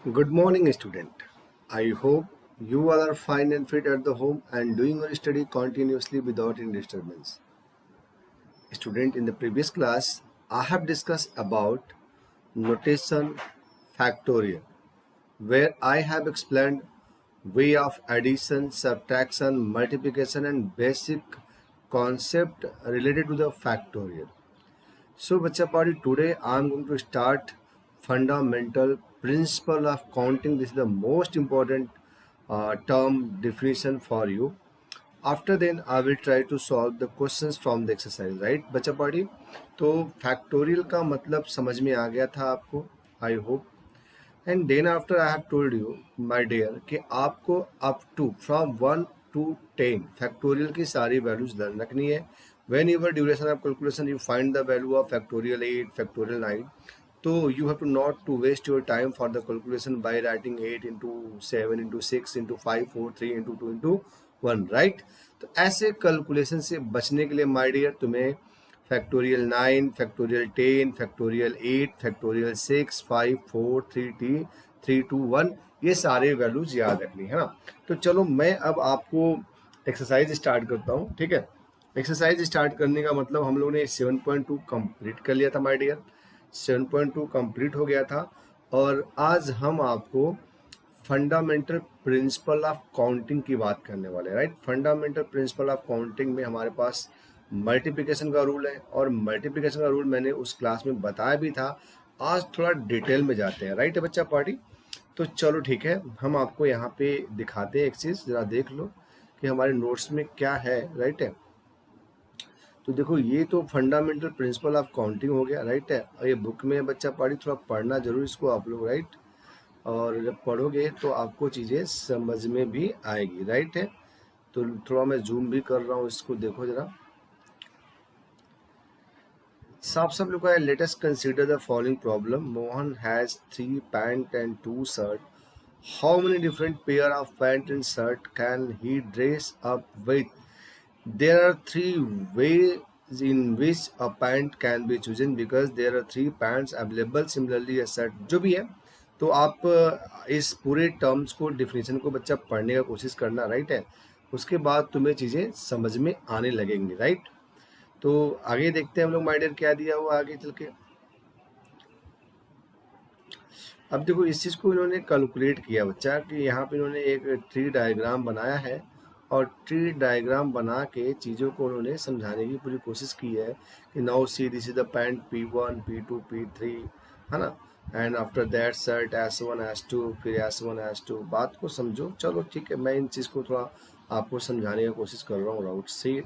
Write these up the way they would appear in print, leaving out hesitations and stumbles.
Good morning, student. I hope you all are fine and fit at the home and doing your study continuously without any disturbance. Student, in the previous class, I have discussed about notation factorial, where I have explained way of addition, subtraction, multiplication, and basic concept related to the factorial. So, Bacha Party, today I am going to start fundamental principle of counting. This is the most important term definition for you. After then, I will try to solve the questions from the exercise. Right, बच्चा party? तो factorial का मतलब समझ में आ गया था आपको, I hope. And then after I have told you my dear कि आपको up to from 1 to 10 factorial की सारी वैल्यूज लर्न रखनी है. When your duration of calculation you find the value of factorial 8 factorial 9, तो you have to not to waste your time for the calculation by writing 8 into 7 into 6 into 5 4 3 into 2 into 1, right. तो ऐसे calculation से बचने के लिए my dear तुम्हें factorial 9, factorial 10, factorial 8, factorial 6, 5 4 3 2 1 ये सारे वैल्यूज याद रखनी है ना. तो चलो मैं अब आपको एक्सरसाइज स्टार्ट करता हूँ. ठीक है, एक्सरसाइज स्टार्ट करने का मतलब हम लोग ने 7.2 कंप्लीट कर लिया था माय डियर. 7.2 कंप्लीट हो गया था और आज हम आपको फंडामेंटल प्रिंसिपल ऑफ काउंटिंग की बात करने वाले. Right, fundamental principle of counting में हमारे पास मल्टीप्लिकेशन का रूल है और मल्टीप्लिकेशन का रूल मैंने उस क्लास में बताया भी था. आज थोड़ा डिटेल में जाते हैं. राइट है बच्चा पार्टी? तो चलो ठीक है, हम आपको यहाँ पे दिखाते हैं एक चीज़, ज़रा देख लो कि हमारे नोट्स में क्या है. राइट है, तो देखो ये तो फंडामेंटल प्रिंसिपल ऑफ काउंटिंग हो गया. राइट है, और ये बुक में बच्चा पार्टी थोड़ा पढ़ना जरूर इसको आप लोग. राइट, और जब पढ़ोगे तो आपको चीज़ें समझ में भी आएगी. राइट है, तो थोड़ा मैं जूम भी कर रहा हूँ, इसको देखो जरा. साफ साफ लिखा है, let us consider the following problem. Mohan has 3 pant and 2 shirt. How many different pair of pant and shirt can he dress up with? There are 3 ways in which a pant can be chosen because there are 3 pants available. Similarly a shirt, जो भी है. तो आप इस पूरे terms को, definition को बच्चा पढ़ने का कोशिश करना. राइट है, उसके बाद तुम्हें चीज़ें समझ में आने लगेंगी. राइट, तो आगे देखते हैं हम लोग माय डियर क्या दिया हुआ आगे चल के. अब देखो इस चीज़ को इन्होंने कैलकुलेट किया बच्चा कि यहाँ पे इन्होंने एक ट्री डायग्राम बनाया है और ट्री डायग्राम बना के चीज़ों को उन्होंने समझाने की पूरी कोशिश की है कि now see this is the pant P1 P2 P3, है ना. And after that shirt S1 S2, फिर S1 S2. बात को समझो. चलो ठीक है, मैं इन चीज़ को थोड़ा आपको समझाने की कोशिश कर रहा हूँ राउट से.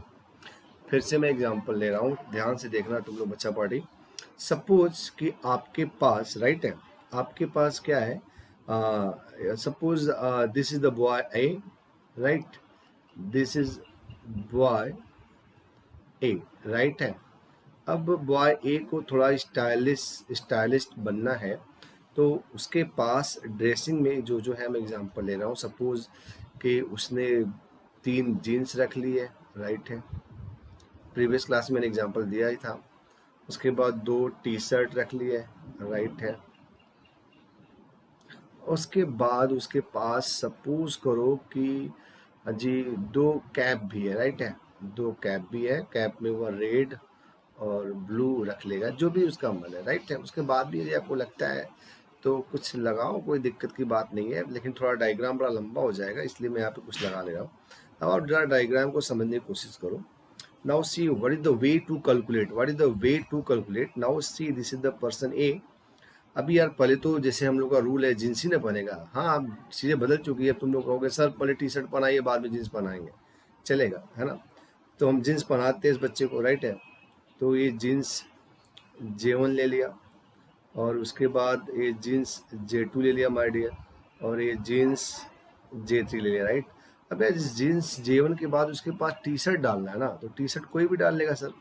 फिर से मैं एग्जांपल ले रहा हूँ, ध्यान से देखना तुम लोग बच्चा पार्टी. सपोज कि आपके पास, राइट है, आपके पास क्या है, suppose this is the boy A. Right, this is boy A. Right है, अब बॉय ए को थोड़ा स्टाइलिस्ट बनना है, तो उसके पास ड्रेसिंग में जो जो है, मैं एग्जांपल ले रहा हूँ. सपोज कि उसने 3 जीन्स रख ली है. राइट है, प्रीवियस क्लास में मैंने एग्जांपल दिया ही था. उसके बाद 2 टी शर्ट रख लिए. राइट है, उसके बाद उसके पास सपोज करो कि जी 2 कैप भी है. राइट है, 2 कैप भी है. कैप में वो रेड और ब्लू रख लेगा, जो भी उसका मन है. राइट है, उसके बाद भी यदि आपको लगता है तो कुछ लगाओ, कोई दिक्कत की बात नहीं है, लेकिन थोड़ा डायग्राम बड़ा लंबा हो जाएगा, इसलिए मैं यहाँ पे कुछ लगा ले रहा हूँ. अब आप जरा डायग्राम को समझने की कोशिश करो. Now see what is the way to calculate. What is the way to calculate? Now see this is the person A. अभी यार पहले तो जैसे हम लोग का रूल है जींस ही ना पहनेगा. हाँ, अब चीज़ें बदल चुकी है. तुम लोग कहोगे सर पहले टी शर्ट पहनाइए बाद में जींस पहनाएंगे, चलेगा, है ना. तो हम जींस पहनाते हैं इस बच्चे को. राइट है, तो ये जीन्स J1 ले लिया और उसके बाद ये जीन्स J2 ले लिया माय डियर, और ये जीन्स J3 ले लिया. राइट, अब यार जीन्स J1 के बाद उसके पास टी शर्ट डालना है ना, तो टी शर्ट कोई भी डाल लेगा सर.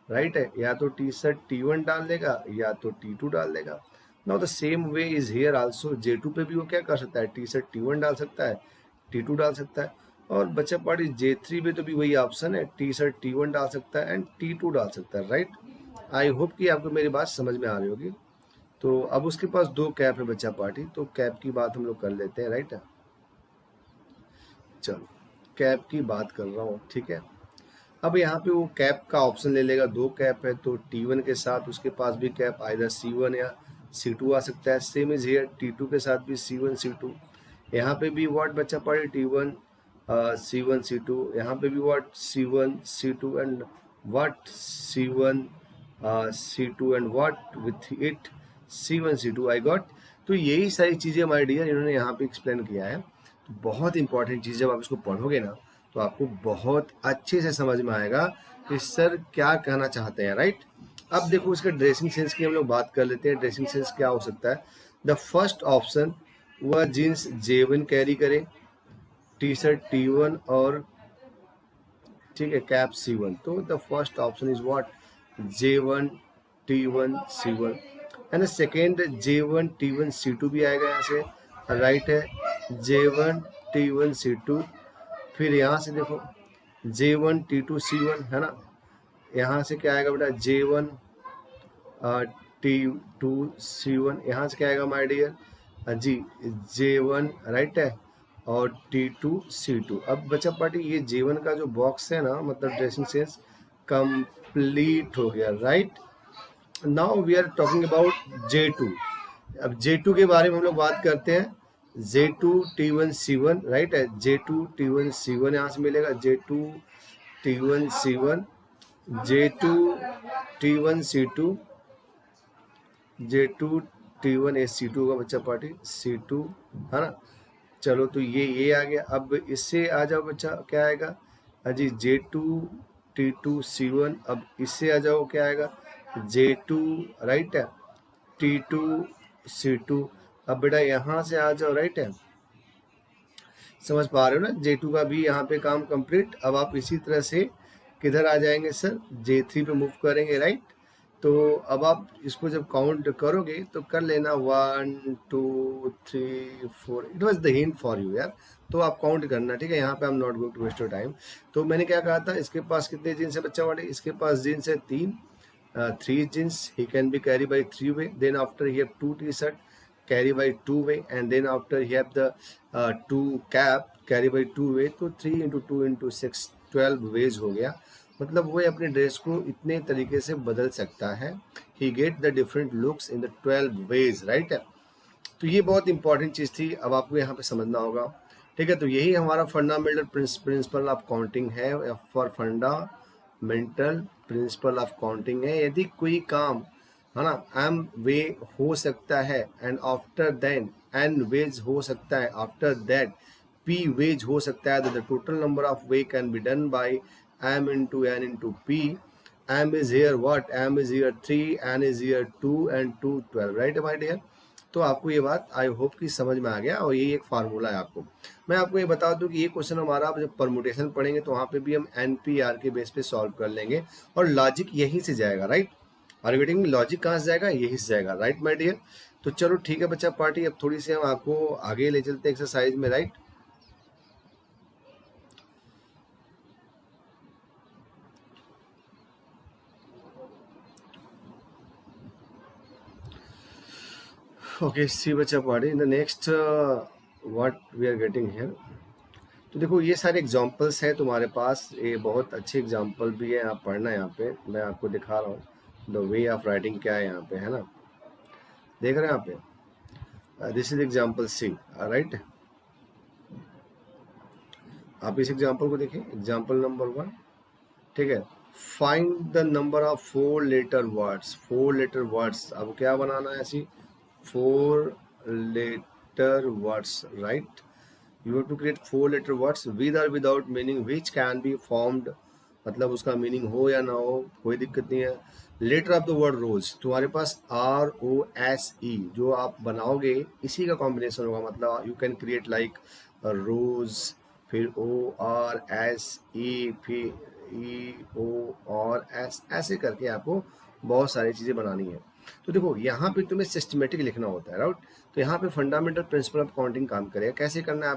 राइट है, या तो टी शर्ट T1 डाल देगा या तो T2 डाल देगा. Now the same way is here also. J2 पे भी वो क्या कर सकता है, टी शर्ट T1 डाल सकता है, T2 डाल सकता है. और बच्चा पार्टी J3 पे तो भी वही ऑप्शन है, टी शर्ट T1 डाल सकता है एंड T2 डाल सकता है. राइट, आई होप कि आपको मेरी बात समझ में आ रही होगी. तो अब उसके पास 2 कैप है बच्चा पार्टी, तो कैप की बात हम लोग कर लेते हैं, राइट। चलो कैप की बात कर रहा हूँ, ठीक है। अब यहाँ पे वो कैप का ऑप्शन ले लेगा, 2 कैप है तो T1 के साथ उसके पास भी कैप आइदर C1 या C2 आ सकता है। सेम इज हियर, T2 के साथ भी C1 C2, यहाँ पे भी व्हाट बच्चा पड़े T1 C1 C2, यहाँ पे भी what C1 C2 and what C1 C2 and what with it C1 C2 I got. तो यही सारी चीज़ें हमारे डियर इन्होंने यहाँ पे एक्सप्लेन किया है। तो बहुत इंपॉर्टेंट चीज़, जब आप इसको पढ़ोगे ना तो आपको बहुत अच्छे से समझ में आएगा कि सर क्या कहना चाहते हैं, राइट। अब देखो इसके ड्रेसिंग सेंस की हम लोग बात कर लेते हैं। ड्रेसिंग सेंस क्या हो सकता है? द फर्स्ट ऑप्शन, वह जीन्स J1 कैरी करे, टी शर्ट T1 और ठीक है कैप C1। तो the first option is what J1 T1 C1 and second J1 T1 C2 भी आएगा यहाँ से, राइट है J1 T1 C2। फिर यहाँ से देखो J1 T2 C1 है ना, यहाँ से क्या आएगा बेटा J1 T2 C1, यहाँ से क्या आएगा my dear ji J1 right है और T2 C2। अब बच्चा पार्टी ये J1 का जो बॉक्स है ना, मतलब ड्रेसिंग सेंस कंप्लीट हो गया, right. Now we are talking about J2। अब J2 के बारे में हम लोग बात करते हैं। J2 T1 C1 राइट है, J2 T1 C1 यहाँ से मिलेगा, J2 T1 C1, J2 T1 C2, J2 T1 ए C2 का बच्चा पार्टी C2 है ना। चलो तो ये आ गया। अब इससे आ जाओ बच्चा, क्या आएगा जी J2 T2 C1। अब इससे आ जाओ, क्या आएगा J2 राइट है T2 C2। अब बेटा यहाँ से आ जाओ, राइट है, समझ पा रहे हो ना, J2 का भी यहाँ पे काम कंप्लीट। अब आप इसी तरह से किधर आ जाएंगे सर, J3 पे मूव करेंगे, राइट। तो अब आप इसको जब काउंट करोगे तो कर लेना 1 2 3 4। It was the hint for you यार, तो आप काउंट करना, ठीक है। यहाँ पे I am not going to waste your time. तो मैंने क्या कहा था, इसके पास कितने जीन्स है बच्चा वाले, इसके पास जीन्स है 3, 3 jeans he can be carried by 3 way. Then after he have 2 t-shirt carry by 2 way, and then after he have the 2 cap carry by 2 way. तो 3 into 2 into 6 12 ways हो गया। मतलब वो अपने ड्रेस को इतने तरीके से बदल सकता है। He get the different looks in the 12 ways, right है। तो ये बहुत इंपॉर्टेंट चीज़ थी, अब आपको यहाँ पे समझना होगा, ठीक है। तो यही हमारा फंडामेंटल प्रिंसिपल ऑफ काउंटिंग है, for fundamental principle of counting है। यदि कोई काम है ना एम वे हो सकता है, and after then n ways हो सकता है, आफ्टर दैट पी वेज हो सकता है, the total number of way can be done by m into n into p। m is here what, m is here 3, n is here 2 and 2 12, right my dear। तो आपको ये बात आई hope कि समझ में आ गया, और यही एक फार्मूला है आपको। मैं आपको ये बता दूं कि ये क्वेश्चन हमारा आप जब परमुटेशन पढ़ेंगे तो वहाँ पे भी हम NPR के बेस पे सॉल्व कर लेंगे, और लॉजिक यहीं से जाएगा, right. Are you getting, logic कहाँ से जाएगा, यहीं से जाएगा, राइट माय डियर। तो चलो ठीक है बच्चा पार्टी, अब थोड़ी सी हम आपको आगे ले चलते हैं एक्सरसाइज में, राइट। ओके सी बच्चा party in the next what we are getting here. तो देखो ये सारे एग्जांपल्स हैं तुम्हारे पास, ये बहुत अच्छे एग्जांपल भी है, आप पढ़ना यहाँ पे, मैं आपको दिखा रहा हूँ द वे ऑफ राइटिंग क्या है यहाँ पे, है ना, देख रहे हैं यहाँ पे। This is example C, right. आप इस एग्जांपल को देखिए, एग्जांपल नंबर 1, ठीक है। Find the number of 4 letter words, 4 letter words. अब क्या बनाना है ऐसी 4 letter words, right? You have to create 4 letter words with or without meaning which can be formed, मतलब उसका मीनिंग हो या ना हो कोई दिक्कत नहीं है। लेटर ऑफ द वर्ड रोज, तुम्हारे पास ROSE जो आप बनाओगे इसी का कॉम्बिनेशन होगा, मतलब यू कैन क्रिएट लाइक रोज, फिर ORSE, फिर EORS, ऐसे करके आपको बहुत सारी चीज़ें बनानी है। तो देखो यहाँ पे तुम्हें सिस्टमेटिक लिखना होता है, राइट। तो यहाँ पे फंडामेंटल प्रिंसिपल ऑफ काउंटिंग काम करेगा। कैसे करना है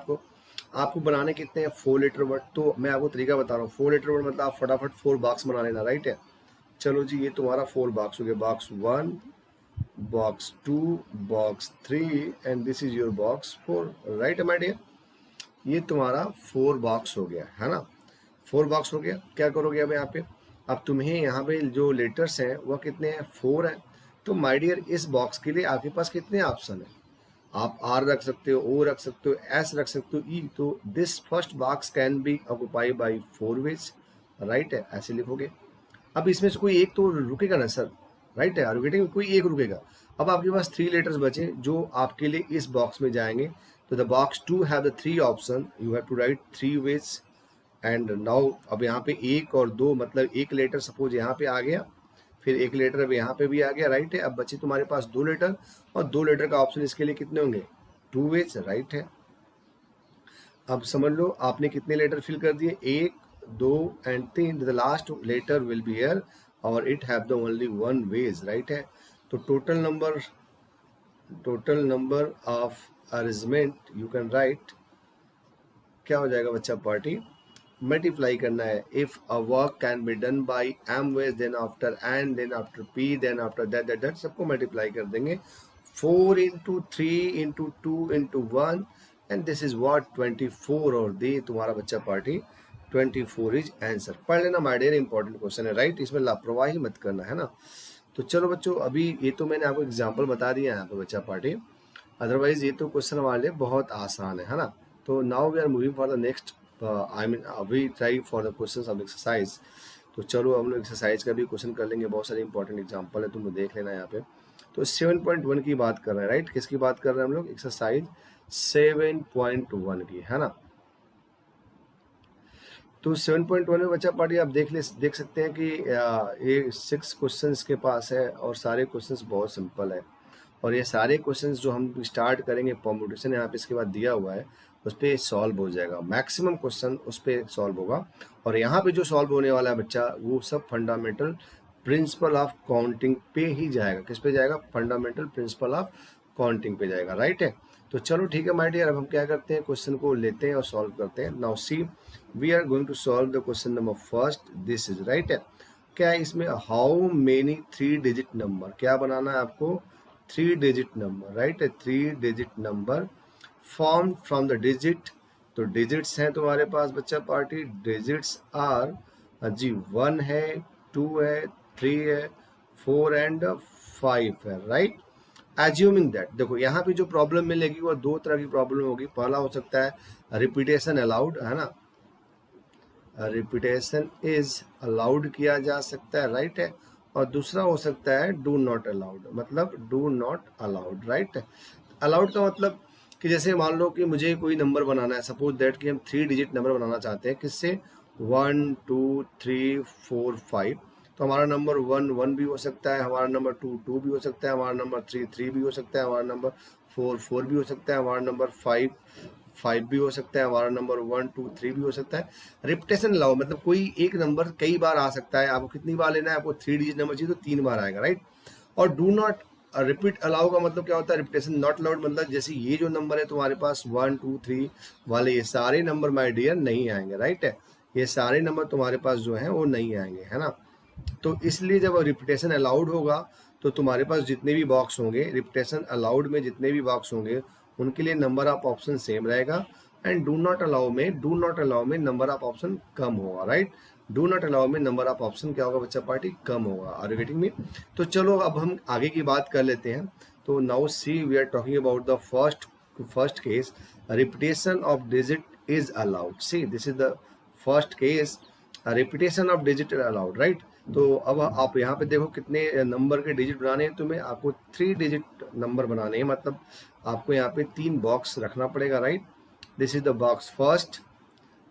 आपको बनाने कितने हैं 4 लेटर वर्ड। तो मैं आपको तरीका बता रहा हूँ, 4 लेटर वर्ड मतलब आप फटाफट 4 बॉक्स बना लेना, राइट है। चलो जी ये तुम्हारा 4 बॉक्स हो गया, box 1 box 2, box 3 and this is your box 4, right my dear? ये तुम्हारा 4 बॉक्स हो गया है ना, 4 बॉक्स हो गया। क्या करोगे अब यहाँ पे, अब तुम्हें यहाँ पे जो लेटर्स हैं वह कितने हैं, 4 हैं। तो माय डियर इस बॉक्स के लिए आपके पास कितने ऑप्शन हैं, आप आर रख सकते हो, ओ रख सकते हो, एस रख सकते हो, ई। तो this first box can be occupy by 4 ways, right है, ऐसे लिखोगे। अब इसमें से कोई एक तो रुकेगा ना सर, राइट है, आर्गुमेंटिंग कोई एक रुकेगा। अब आपके पास 3 लेटर्स बचे जो आपके लिए इस बॉक्स में जाएंगे। तो the box 2 have the 3 option, you have to write 3 ways and now अब यहाँ पे 1 और 2 मतलब एक लेटर सपोज यहाँ पे आ गया, फिर एक लेटर अब यहाँ पे भी आ गया, राइट है। अब बचे तुम्हारे पास 2 लेटर और 2 लेटर का ऑप्शन इसके लिए कितने होंगे, 2 वेज, राइट है। अब समझ लो आपने कितने लेटर फिल कर दिए, 1, 2 and 3। The last letter will be here और it have the only 1 ways, right है। तो total number of arrangement you can right, क्या हो जाएगा बच्चा, पार्टी मल्टीप्लाई करना है। If a work can be done by M ways then after N then after P then after that सबको multiply कर देंगे। 4 into 3 into 2 into 1 and this is what 24 और दे तुम्हारा बच्चा पार्टी 24 इज आंसर। पढ़ लेना माय डियर, इंपॉर्टेंट क्वेश्चन है, right. इसमें लापरवाही मत करना है ना। तो चलो बच्चों अभी ये तो मैंने आपको एग्जाम्पल बता दिया है यहाँ पे बच्चा पार्टी, अदरवाइज ये तो क्वेश्चन हमारे लिए बहुत आसान है ना। तो now we are moving for the next, I mean we try for the questions of exercise. तो चलो हम लोग एक्सरसाइज का भी क्वेश्चन कर लेंगे, बहुत सारे इंपॉर्टेंट एग्जांपल है, तुम देख लेना यहाँ पे। तो 7.1 की बात कर रहे हैं, राइट। किसकी बात कर रहे हैं हम लोग, एक्सरसाइज 7.1 की, है ना। तो 7.1 में बच्चा पार्टी आप देख सकते हैं कि ये 6 क्वेश्चंस के पास है और सारे क्वेश्चंस बहुत सिंपल है। और ये सारे क्वेश्चंस जो हम स्टार्ट करेंगे परम्यूटेशन यहाँ पे इसके बाद दिया हुआ है उस पर सॉल्व हो जाएगा, मैक्सिमम क्वेश्चन उस पर सॉल्व होगा। और यहाँ पे जो सॉल्व होने वाला है बच्चा वो सब फंडामेंटल प्रिंसिपल ऑफ काउंटिंग पे ही जाएगा। किस पे जाएगा, फंडामेंटल प्रिंसिपल ऑफ काउंटिंग पे जाएगा, राइट है। तो चलो ठीक है माय डियर, अब हम क्या करते हैं, क्वेश्चन को लेते हैं और सॉल्व करते हैं। Now see we are going to solve the question number first, this is, right है। क्या है इसमें, हाउ मेनी 3 डिजिट नंबर, क्या बनाना है आपको, 3 डिजिट नंबर, राइट है। 3 digit number form from the digit. तो डिजिट्स हैं तुम्हारे पास बच्चा पार्टी, डिजिट्स आर जी 1 है, 2 है, 3 है, 4 एंड 5 है, राइट। एज्यूमिंग दैट, देखो यहाँ पे जो प्रॉब्लम मिलेगी वो 2 तरह की प्रॉब्लम होगी। पहला हो सकता है रिपीटेशन अलाउड, है ना, रिपीटेशन इज अलाउड किया जा सकता है, राइट है। और दूसरा हो सकता है डू नॉट अलाउड, मतलब do not allowed, right. Allowed का मतलब कि जैसे मान लो कि मुझे कोई नंबर बनाना है, सपोज दैट कि हम 3 डिजिट नंबर बनाना चाहते हैं, किससे, 1 2 3 4 5। तो हमारा नंबर 1 1 भी हो सकता है, हमारा नंबर 2 2 भी हो सकता है, हमारा नंबर 3 3 भी हो सकता है, हमारा नंबर 4 4 भी हो सकता है, हमारा नंबर 5 5 भी हो सकता है, हमारा नंबर 1 2 3 भी हो सकता है। रिपीटेशन अलाउ मतलब कोई एक नंबर कई बार आ सकता है। आपको कितनी बार लेना है, आपको 3 डिजिट नंबर चाहिए तो 3 बार आएगा, राइट। और डू नॉट रिपीट अलाउ का मतलब क्या होता है, रिपीटेशन नॉट अलाउड मतलब जैसे ये जो नंबर है तुम्हारे पास 1 2 3 वाले, ये सारे नंबर माय डियर नहीं आएंगे, राइट है। ये सारे नंबर तुम्हारे पास जो है वो नहीं आएंगे, है ना। तो इसलिए जब रिपीटेशन अलाउड होगा तो तुम्हारे पास जितने भी बॉक्स होंगे, रिपीटेशन अलाउड में जितने भी बॉक्स होंगे उनके लिए नंबर ऑफ ऑप्शन सेम रहेगा। एंड डू नॉट अलाउ में नंबर ऑफ ऑप्शन कम होगा, राइट। डू नॉट अलाउ में नंबर ऑफ ऑप्शन क्या होगा बच्चा पार्टी, कम होगा। Are you getting me. तो चलो अब हम आगे की बात कर लेते हैं। तो now see we are talking about the first case, repetition of digit is allowed. See this is the first case, repetition of digit allowed, right. तो अब आप यहाँ पे देखो कितने नंबर के डिजिट बनाने हैं तुम्हें, आपको 3 डिजिट नंबर बनाने हैं, मतलब आपको यहाँ पे 3 बॉक्स रखना पड़ेगा, right. This is the box first,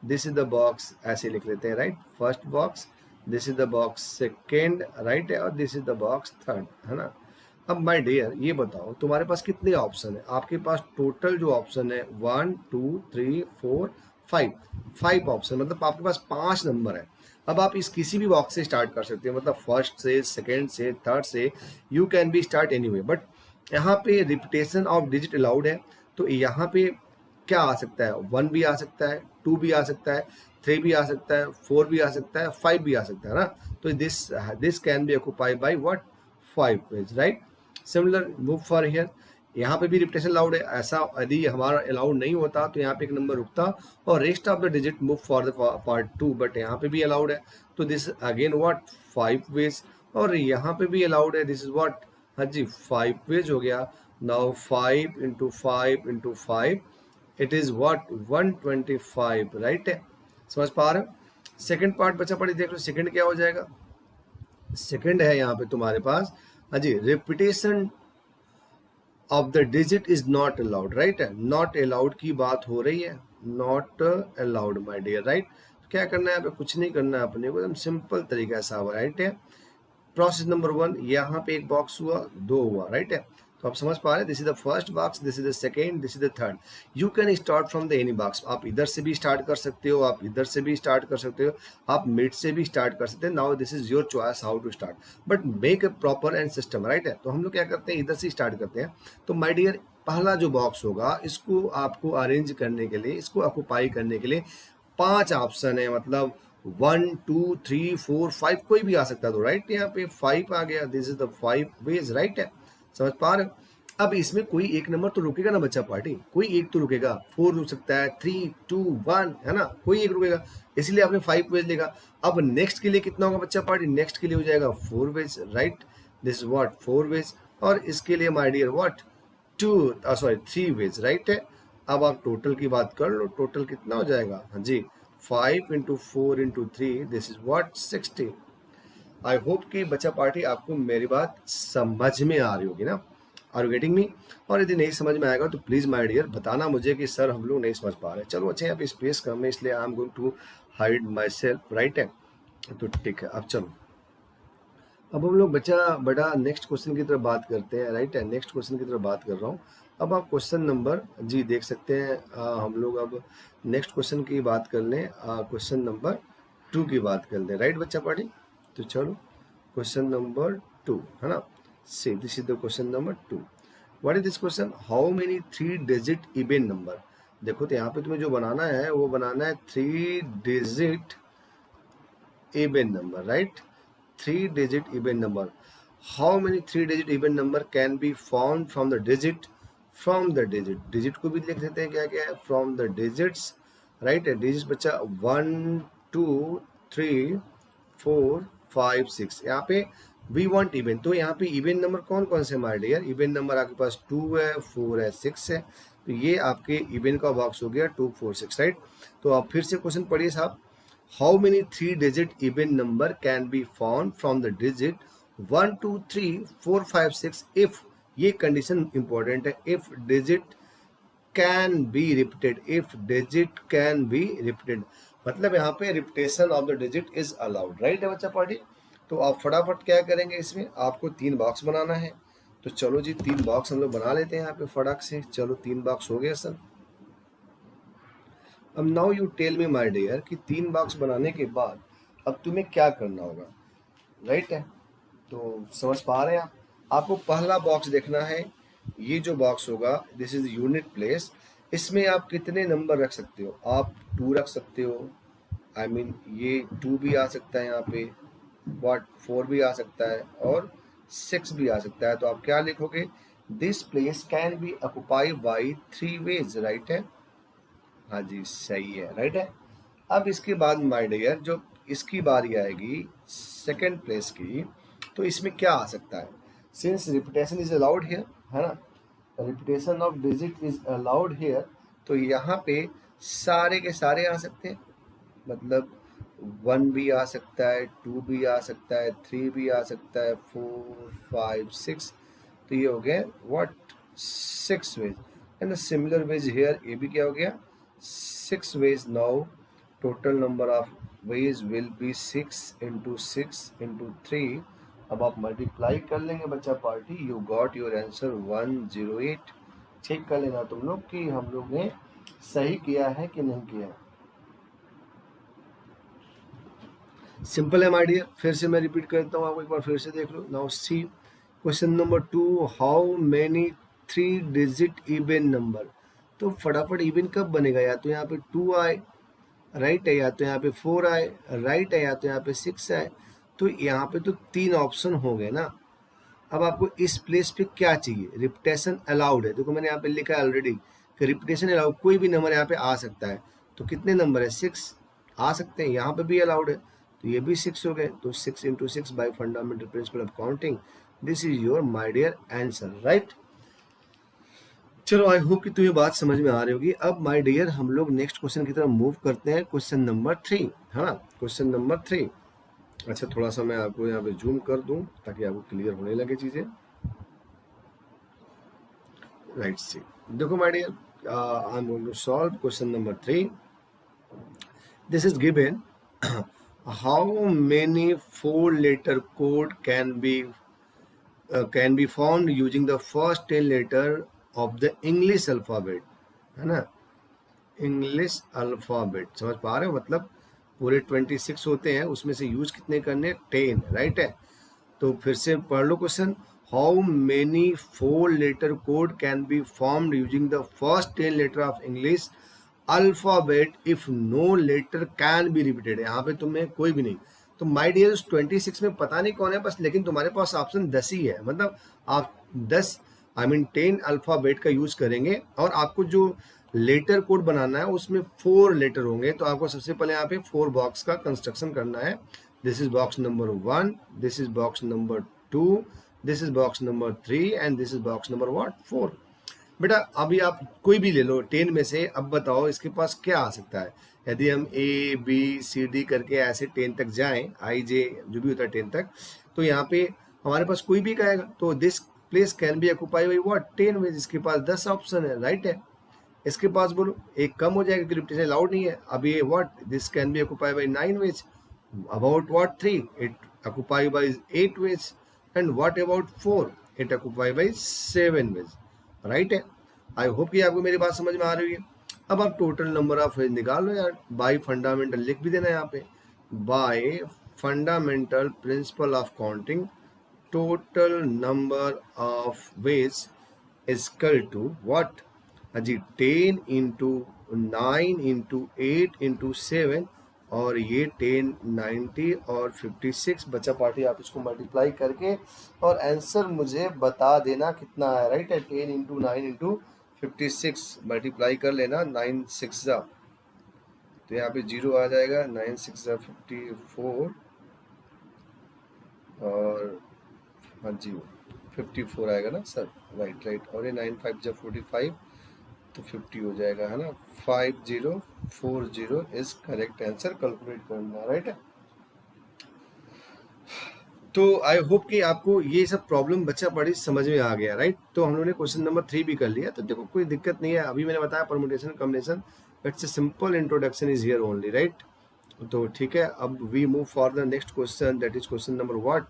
this is the box, ऐसे लिख लेते हैं, right, first box, this is the box second, right है, और this is the box third, है ना। अब माय डियर ये बताओ तुम्हारे पास कितने ऑप्शन है, आपके पास टोटल जो ऑप्शन है 1 2 3 4 5 ऑप्शन, मतलब आपके पास 5 नंबर है। अब आप इस किसी भी बॉक्स से स्टार्ट कर सकते हो, मतलब फर्स्ट से, सेकेंड से, थर्ड से, you can be start anyway. But यहाँ पे रिपीटेशन ऑफ डिजिट अलाउड है, तो यहाँ पे क्या आ सकता है, 1 भी आ सकता है, 2 भी आ सकता है, 3 भी आ सकता है, 4 भी आ सकता है, 5 भी आ सकता है ना। तो this can B occupied by what, 5 page, right. Similar move for here, यहाँ पे भी रिपीटेशन अलाउड है। ऐसा यदि हमारा अलाउड नहीं होता तो यहाँ पे एक नंबर रुकता और rest of the digit move for the part 2, but यहाँ पे भी अलाउड है। तो दिस अगेन व्हाट 5 वेज, और यहाँ पे भी अलाउड है, दिस इज व्हाट, हाँ जी 5 वेज हो गया। Now 5 into 5 into 5 it is what 125, right है, समझ पा रहे हो। सेकंड पार्ट बचा पड़ी, देख लो सेकंड क्या हो जाएगा। सेकंड है यहाँ पे तुम्हारे पास, हाँ जी repetition of the digit is not allowed, right है, नॉट अलाउड की बात हो रही है, not allowed my dear, right. क्या करना है यहाँ पे, कुछ नहीं करना है अपने को, एकदम सिंपल तरीका ऐसा हुआ, राइट है। प्रोसेस नंबर 1, यहाँ पे एक बॉक्स हुआ, 2 हुआ, राइट है। तो आप समझ पा रहे हैं, this is the first box, this is the second, this is the third. You can start from the any box, आप इधर से भी स्टार्ट कर सकते हो, आप इधर से भी स्टार्ट कर सकते हो, आप मिड से भी स्टार्ट कर सकते हैं। Now this is your choice how to start, but make a proper and system, right है। तो हम लोग क्या करते हैं, इधर से स्टार्ट करते हैं। तो माय डियर पहला जो बॉक्स होगा, इसको आपको अरेंज करने के लिए, इसको ऑक्युपाई करने के लिए 5 ऑप्शन है, मतलब 1 2 3 4 5 कोई भी आ सकता है। तो राइट यहाँ पे 5 आ गया, this is the 5 ways, right है, समझ पा रहे हो। अब इसमें कोई एक नंबर तो रुकेगा ना बच्चा पार्टी, कोई एक तो रुकेगा, 4 रुक सकता है, 3 2 1 है ना, कोई एक रुकेगा, इसलिए आपने 5 वेज लेगा। अब नेक्स्ट के लिए कितना होगा बच्चा पार्टी, नेक्स्ट के लिए हो जाएगा 4 ways, right, this is what 4 ways. और इसके लिए my dear what 3 ways, right है। अब आप टोटल की बात कर लो, टोटल कितना हो जाएगा, हाँ जी 5 into 4 into 3, this is what 60। I hope कि बच्चा पार्टी आपको मेरी बात समझ में आ रही होगी ना, आर यू गेटिंग मी। और यदि नहीं समझ में आएगा तो प्लीज माय डियर बताना मुझे कि सर हम लोग नहीं समझ पा रहे। चलो अच्छा, यहाँ पे स्पेस कम है इसलिए I am going to hide myself, right है। तो ठीक है, अब चलो, अब हम लोग बच्चा बड़ा नेक्स्ट क्वेश्चन की तरफ बात करते हैं, राइट है, नेक्स्ट क्वेश्चन की तरफ बात कर रहा हूँ। अब आप क्वेश्चन नंबर जी देख सकते हैं, हम लोग अब नेक्स्ट क्वेश्चन की बात कर लें, क्वेश्चन नंबर 2 की बात कर लें, राइट बच्चा पार्टी। तो चलो क्वेश्चन नंबर 2 है ना, सी this is the question number 2। What is this question, how many 3 digit even number. देखो तो यहाँ पे तुम्हें जो बनाना है वो बनाना है 3 digit even number, right, 3 digit even number. How many 3 digit even number can be found from the digit, digit को भी लिख देते हैं, क्या क्या है, from the digits, right है, digits बच्चा 1 2 3 4 5 6, यहाँ पे we want even, तो यहाँ पे इवन नंबर कौन कौन से मार डियर, इवन नंबर आपके पास 2 है, 4 है, 6 है, तो ये आपके इवन का बॉक्स हो गया 2 4 6, राइट। तो आप फिर से क्वेश्चन पढ़िए साहब, how many 3 digit even number can be found from the digit 1 2 3 4 5 6 if, ये कंडीशन इंपॉर्टेंट है, if digit can be repeated, if digit can be repeated, मतलब यहाँ पे repetition of the digit is allowed, right है बच्चा party. तो आप फटाफट क्या करेंगे, इसमें आपको 3 बॉक्स बनाना है। तो चलो जी 3 बॉक्स हम लोग बना लेते हैं यहाँ पे फटाक से, चलो 3 बॉक्स हो गया सर। अब now you tell me my dear कि 3 बॉक्स बनाने के बाद अब तुम्हें क्या करना होगा, राइट है। तो समझ पा रहे हैं आप, आपको पहला बॉक्स देखना है, ये जो बॉक्स होगा दिस इज यूनिट प्लेस, इसमें आप कितने नंबर रख सकते हो, आप 2 रख सकते हो, आई मीन ये 2 भी आ सकता है यहाँ पे, व्हाट 4 भी आ सकता है और 6 भी आ सकता है। तो आप क्या लिखोगे, this place can be occupy by 3 ways, right है, हाँ जी सही है, राइट है। अब इसके बाद माय डियर जो इसकी बारी आएगी सेकंड प्लेस की, तो इसमें क्या आ सकता है, since repetition is allowed here, है ना, repetition of digit is allowed here, तो यहाँ पे सारे के सारे आ सकते हैं, मतलब 1 भी आ सकता है, 2 भी आ सकता है, 3 भी आ सकता है, 4 5 6, तो ये हो गया what 6 ways, and similar ways here, ये भी क्या हो गया 6 ways. Now total number of ways will be 6 into 6 into 3. अब आप मल्टीप्लाई कर लेंगे बच्चा party, you got your answer 108। Check कर लेना तुम लोग कि हम लोग ने सही किया है कि नहीं किया है। सिंपल है माय डियर, फिर से मैं रिपीट करता हूँ, आपको एक बार फिर से देख लो। Now see question number 2, how many 3 digit even number. तो फटाफट इवन कब बनेगा, या तो यहाँ पे 2 आए, राइट है, या तो यहाँ पे 4 आए, राइट है, या तो यहाँ पे 6 आए। तो यहाँ पे तो 3 ऑप्शन हो गए ना। अब आपको इस प्लेस पे क्या चाहिए, रिपीटेशन अलाउड है, देखो मैंने यहाँ पे लिखा है ऑलरेडी कि रिपीटेशन अलाउड, कोई भी नंबर यहाँ पे आ सकता है। तो कितने नंबर है, 6 आ सकते हैं, यहाँ पे भी अलाउड है, तो ये भी 6 हो गए। तो 6 × 6 by fundamental principle of counting, this is your my dear answer, right. चलो आई होप कि तुम्हें बात समझ में आ रही होगी। अब माय डियर हम लोग नेक्स्ट क्वेश्चन की तरफ मूव करते हैं, क्वेश्चन नंबर 3, है ना, क्वेश्चन नंबर 3। अच्छा थोड़ा सा मैं आपको यहाँ पे जूम कर दूं ताकि आपको क्लियर होने लगे चीजें, राइट। सी देखो my dear, I am going to solve question number 3। This is given, how many 4-letter code can be formed using the first 10 letter of the English alphabet, है ना, इंग्लिश अल्फाबेट, समझ पा रहे हो, मतलब पूरे 26 होते हैं, उसमें से यूज कितने करने, 10, राइट है। तो फिर से पढ़ लो question, how many 4-letter code can be formed using the first 10 letter of English alphabet if no letter can be repeated. यहाँ पे तुम्हें कोई भी नहीं, तो माय डियर 26 में पता नहीं कौन है बस, लेकिन तुम्हारे पास ऑप्शन 10 ही है, मतलब आप 10 10 अल्फाबेट का यूज करेंगे, और आपको जो लेटर कोड बनाना है उसमें 4 लेटर होंगे। तो आपको सबसे पहले यहाँ पे 4 बॉक्स का कंस्ट्रक्शन करना है। This is box number 1, this is box number 2, this is box number 3 and this is box number 4। बेटा अभी आप कोई भी ले लो 10 में से, अब बताओ इसके पास क्या आ सकता है। यदि हम ABCD करके ऐसे 10 तक जाएं, IJ जो भी होता है 10 तक, तो यहाँ पे हमारे पास कोई भी कहेगा, तो this place can be occupy by what, 10 में, जिसके पास 10 ऑप्शन है, राइट है। इसके पास बोलो एक कम हो जाएगा, रिपीटेशन अलाउड नहीं है। अब ये what, this can be occupy by 9 ways, about what 3, it occupy by 8 ways, and what about 4, it occupy by 7 ways, right है। आई होप कि आपको मेरी बात समझ में आ रही है। अब आप टोटल नंबर ऑफ वेज निकाल लो यार, बाय फंडामेंटल लिख भी देना यहाँ पे, by fundamental principle of counting total number of ways is equal to what, जी 10 × 9 × 8 × 7, और ये 10, 90 और 56 बचा पार्टी, आप इसको मल्टीप्लाई करके और आंसर मुझे बता देना कितना है, राइट है। 10 × 9 × 56 मल्टीप्लाई कर लेना, 9 6 जा, तो यहाँ पे 0 आ जाएगा, 9 6 जा 54, और हाँ जी 54 आएगा ना सर, राइट राइट, और ये 9 5 जा 45, तो 50 हो जाएगा, है ना। 5040 इज करेक्ट आंसर, कैलकुलेट करना, राइट है। तो आई होप कि आपको ये सब प्रॉब्लम बच्चा पढ़ी समझ में आ गया, राइट। तो हम लोगों ने क्वेश्चन नंबर 3 भी कर लिया, तो देखो कोई दिक्कत नहीं है। अभी मैंने बताया permutation combination, it's a simple introduction is here only, right. तो ठीक है, अब we move for the next question, that is question number what,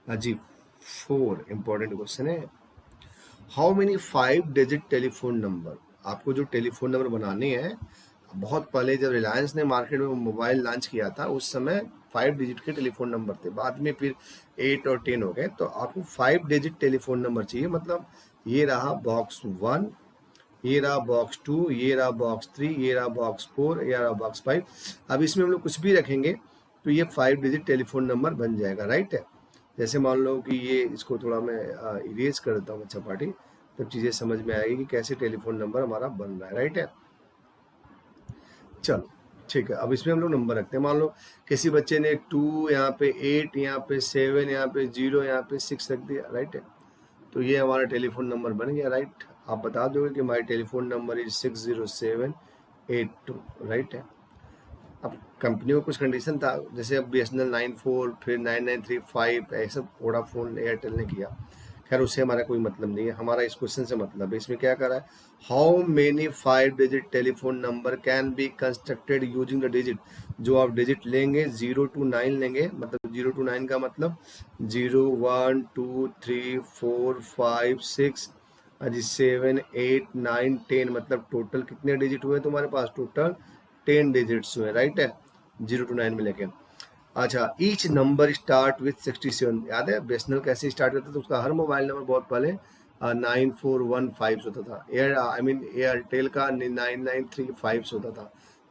जी 4, इंपॉर्टेंट क्वेश्चन है। How many 5-digit telephone number, आपको जो टेलीफोन नंबर बनाने हैं, बहुत पहले जब रिलायंस ने मार्केट में मोबाइल लॉन्च किया था उस समय 5 डिजिट के टेलीफोन नंबर थे, बाद में फिर 8 और 10 हो गए। तो आपको 5 डिजिट टेलीफोन नंबर चाहिए, मतलब ये रहा बॉक्स 1, ये रहा बॉक्स 2, ये रहा बॉक्स 3, ये रहा बॉक्स 4, ये रहा बॉक्स 5। अब इसमें हम लोग कुछ भी रखेंगे तो ये 5 डिजिट टेलीफोन नंबर बन जाएगा, राइट है। जैसे मान लो कि ये, इसको थोड़ा मैं इरेज कर देता हूँ, अच्छा पार्टी, तब चीज़ें समझ में आएगी कि कैसे टेलीफोन नंबर हमारा बन रहा है, राइट है। चलो ठीक है, अब इसमें हम लोग नंबर रखते हैं। मान लो किसी बच्चे ने 2 यहाँ पे 8, यहाँ पे 7, यहाँ पे 0, यहाँ पे 6 रख दिया, राइट है। तो ये हमारा टेलीफोन नंबर बन गया, राइट। आप बता दोगे कि माई टेलीफोन नंबर इज 60782, राइट है। अब कंपनी में कुछ कंडीशन था, जैसे अब BSNL 94, फिर 9935, ऐसा वोडाफोन एयरटेल ने किया, खैर उससे हमारा कोई मतलब नहीं है, हमारा इस क्वेश्चन से मतलब है। इसमें क्या कर रहा है, how many 5 digit telephone number can be constructed using the digit, जो आप डिजिट लेंगे 0 to 9 लेंगे, मतलब 0 to 9 का मतलब 0 1 2 3 4 5 6 7 8 9 10, मतलब टोटल कितने डिजिट हुए तुम्हारे पास, टोटल 10 डिजिट्स हुए, राइट है, 0 to 9 में लेके। अच्छा, ईच नंबर स्टार्ट विथ 67, याद है BSNL कैसे स्टार्ट करता था, उसका हर मोबाइल नंबर बहुत पहले 9415 होता था, एयरटेल का 9935 होता था।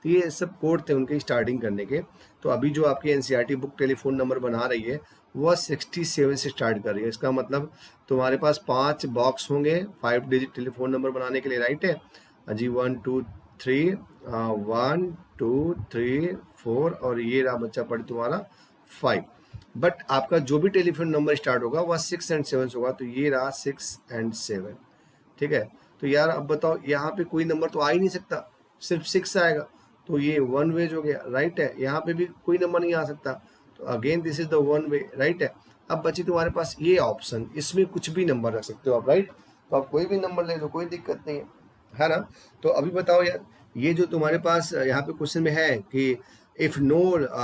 तो ये सब कोड थे उनके स्टार्टिंग करने के। तो अभी जो आपकी NCERT बुक टेलीफोन नंबर बना रही है वह 67 से स्टार्ट कर रही है। इसका मतलब तुम्हारे पास 5 बॉक्स होंगे 5 डिजिट टेलीफोन नंबर बनाने के लिए, राइट है जी। 1 2 3 1 2 3 4 और ये रहा बच्चा पड़े तुम्हारा 5। बट आपका जो भी टेलीफोन नंबर स्टार्ट होगा वह 6 एंड 7 होगा, तो ये रहा 6 एंड 7, ठीक है। तो यार अब बताओ यहाँ पे कोई नंबर तो आ ही नहीं सकता, सिर्फ 6 आएगा, तो ये वन वेज हो गया, राइट है। यहाँ पे भी कोई नंबर नहीं आ सकता, तो again this is the one way, right है। अब बची तुम्हारे पास ये ऑप्शन, इसमें कुछ भी नंबर रख सकते हो आप, राइट। तो आप कोई भी नंबर ले लो, कोई दिक्कत नहीं है ना। तो अभी बताओ यार, ये जो तुम्हारे पास यहाँ पे क्वेश्चन में है कि इफ नो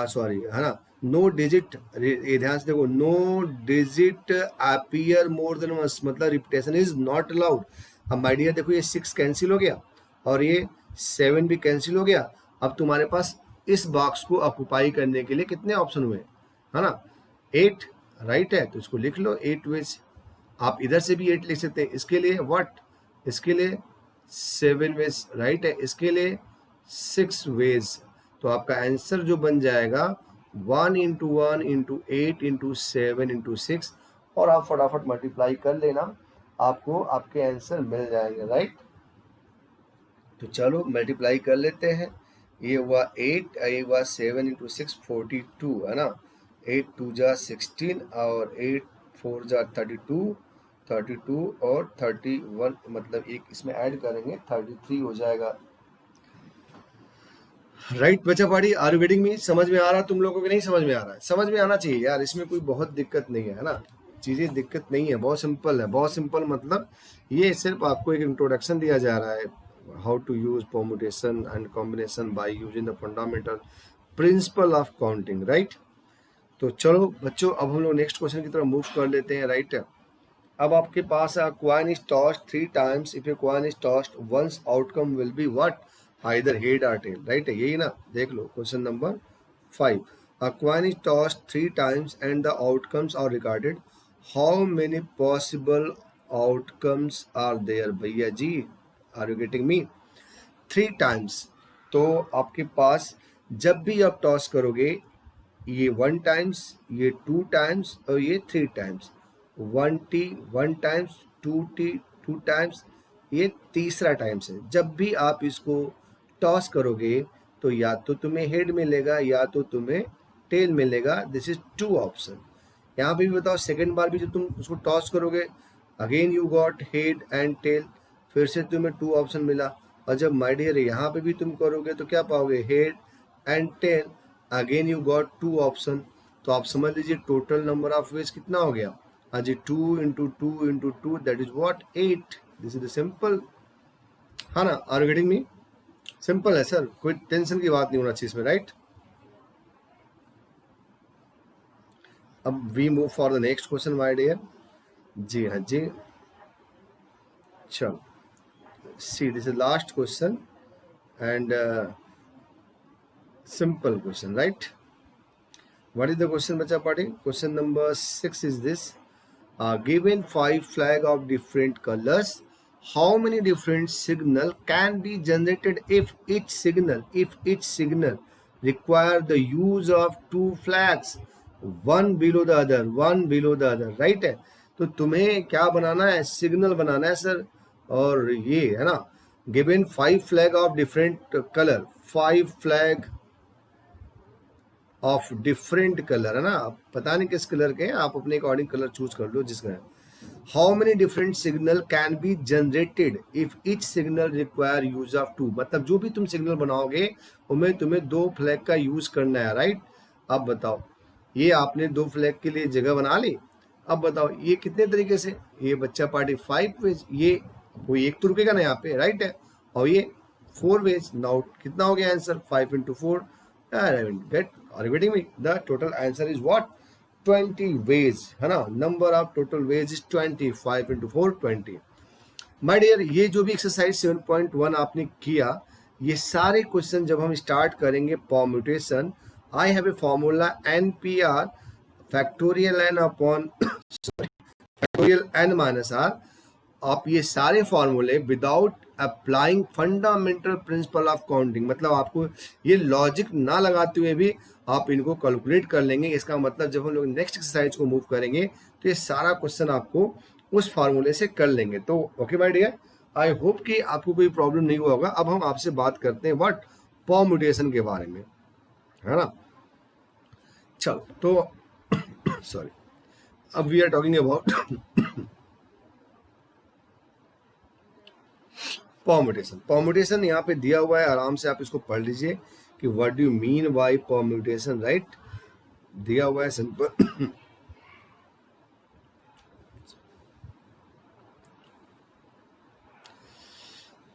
सॉरी है ना, नो डिजिट, ये ध्यान से देखो, no digit appear more than once, मतलब रिपीटेशन इज नॉट अलाउड। अब माय डियर देखो, ये 6 कैंसिल हो गया और ये 7 भी कैंसिल हो गया। अब तुम्हारे पास इस बॉक्स को ऑक्युपाई करने के लिए कितने ऑप्शन हुए, है ना, 8, राइट है। तो इसको लिख लो 8 वेज। आप इधर से भी 8 लिख सकते हैं, इसके लिए व्हाट, इसके लिए 7 वेज, राइट है, इसके लिए 6 वेज। तो आपका आंसर जो बन जाएगा 1 इंटू 1 इंटू 8 इंटू 7 इंटू 6, और आप फटाफट मल्टीप्लाई कर लेना, आपको आपके आंसर मिल जाएंगे, राइट। तो चलो मल्टीप्लाई कर लेते हैं। ये हुआ 8, ये हुआ 7 इंटू 6 42, है ना। 8 2 जा 16 और 8 4 जा 32 और 31, मतलब एक इसमें ऐड करेंगे 33 हो जाएगा, राइट बच्चा party. Are you getting me? समझ में आ रहा तुम लोगों को? नहीं समझ में आ रहा है? समझ में आना चाहिए यार, इसमें कोई बहुत दिक्कत नहीं है ना, चीजें दिक्कत नहीं है, बहुत सिंपल है, बहुत सिंपल। मतलब ये सिर्फ आपको एक इंट्रोडक्शन दिया जा रहा है, how to use permutation and combination by using the fundamental principle of counting, right. तो चलो बच्चों, अब हम लोग नेक्स्ट क्वेश्चन की तरफ मूव कर लेते हैं, राइट। अब आपके पास coin is tossed 3 times, if a coin is tossed once outcome will be what, either head और टेल, राइट है, यही ना। देख लो question number 5, a coin is tossed 3 times and the outcomes are recorded, how many possible outcomes are there? भैया जी, are you getting me? 3 times, तो आपके पास जब भी आप टॉस करोगे, ये 1 टाइम्स, ये 2 टाइम्स और ये 3 times, 1t 1 times, 2t 2 times, ये तीसरा टाइम्स है। जब भी आप इसको टॉस करोगे तो या तो तुम्हें हेड मिलेगा या तो तुम्हें टेल मिलेगा, दिस इज 2 ऑप्शन। यहाँ पे भी बताओ, सेकेंड बार भी जब तुम उसको टॉस करोगे, again you got head and tail, फिर से तुम्हें 2 ऑप्शन मिला। और जब माय डियर यहाँ पे भी तुम करोगे तो क्या पाओगे, head and tail, again you got 2 option. तो आप समझ लीजिए टोटल नंबर ऑफ वेज कितना हो गया, जी 2 into 2 into 2, that is what 8। This is the simple, है ना। Are you getting me? Simple है सर, कोई टेंशन की बात नहीं होना चाहिए इसमें, राइट। अब we move for the next question my dear. जी हाँ जी, चलो see this is last question and simple question, right? What is the question, bacha party? Question number 6 is this: given 5 flag of different colors, how many different signal can be generated if each signal require the use of 2 flags, one below the other, right है। तो तुम्हें क्या बनाना है, signal बनाना है sir. और ये है ना, given 5 flag of different colour, 5 flag of different colour, है ना, पता नहीं किस कलर के, आप अपने अकॉर्डिंग कलर चूज कर लो जिसका है। How many different signal can be generated if each signal require use of 2, मतलब जो भी तुम सिग्नल बनाओगे उनमें तुम्हें 2 फ्लैग का यूज करना है, राइट। अब बताओ, ये आपने 2 फ्लैग के लिए जगह बना ली। अब बताओ ये कितने तरीके से, ये बच्चा पार्टी 5 वेज, ये कोई एक तो रुकेगा ना यहाँ पे, राइट है, और ये 4 वेज। नाउ कितना हो गया answer, 5 into 4, get, are you getting me? The total answer is what, 20 ways, है ना। number of total ways is 20, 5 into 4 20। my dear, ये जो भी एक्सरसाइज 7.1 आपने किया, ये सारे क्वेश्चन जब हम स्टार्ट करेंगे permutation, I have a formula NPR factorial n upon factorial n minus r आप ये सारे फॉर्मूले without applying fundamental principle of counting, मतलब आपको ये लॉजिक ना लगाते हुए भी आप इनको कैलकुलेट कर लेंगे। इसका मतलब जब हम लोग नेक्स्ट एक्सरसाइज को मूव करेंगे तो ये सारा क्वेश्चन आपको उस फार्मूले से कर लेंगे। तो okay my dear, I hope कि आपको कोई प्रॉब्लम नहीं हुआ होगा। अब हम आपसे बात करते हैं व्हाट परम्यूटेशन के बारे में, है ना। चलो तो सॉरी, अब we are talking about permutation. Permutation यहाँ पे दिया हुआ है, आराम से आप इसको पढ़ लीजिए कि what do you mean by permutation, right. दिया हुआ है सिंपल।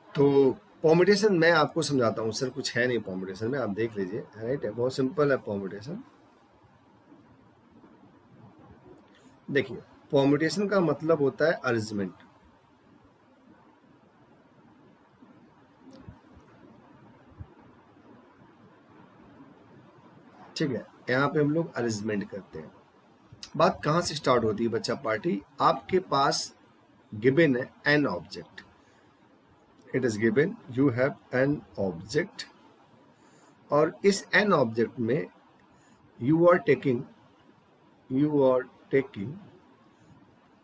तो परम्यूटेशन मैं आपको समझाता हूँ सर, कुछ है नहीं परम्यूटेशन में, आप देख लीजिए, राइट है, बहुत सिंपल है परम्यूटेशन। देखिए, परम्यूटेशन का मतलब होता है अरेंजमेंट, ठीक है। यहाँ पे हम लोग अरेंजमेंट करते हैं। बात कहाँ से स्टार्ट होती है बच्चा पार्टी, आपके पास गिवन है n object, it is given you have n object, और इस एन ऑब्जेक्ट में you are taking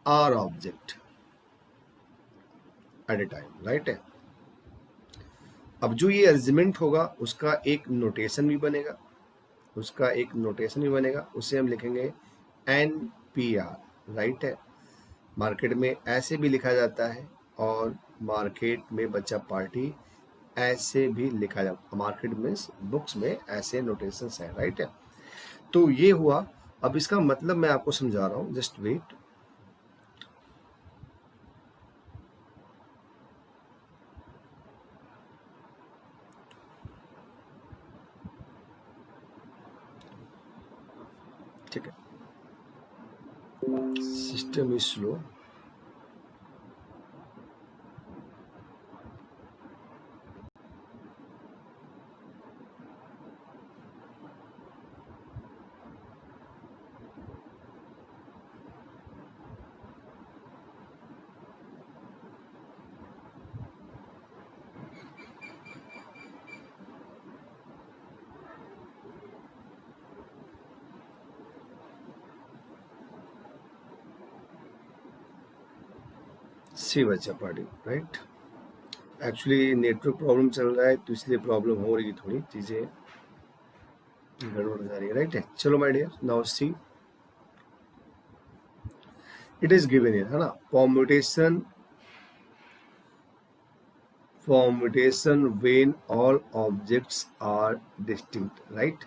r object at a time, right है। अब जो ये अरेंजमेंट होगा उसका एक नोटेशन भी बनेगा, उसे हम लिखेंगे NPR, राइट है। मार्केट में ऐसे भी लिखा जाता है और मार्केट में बच्चा पार्टी ऐसे भी लिखा जाता, मार्केट में बुक्स में ऐसे नोटेशंस हैं, राइट है। तो ये हुआ। अब इसका मतलब मैं आपको समझा रहा हूं, जस्ट वेट। ठीक है, सिस्टम इज स्लो। सी बच्चा party, right. Actually network problem चल रहा है तो इसलिए प्रॉब्लम हो रही है, थोड़ी चीजें गड़बड़ हो जा रही है, राइट है। चलो my dear, now see it is given here, है ना। Permutation when all objects are distinct, right.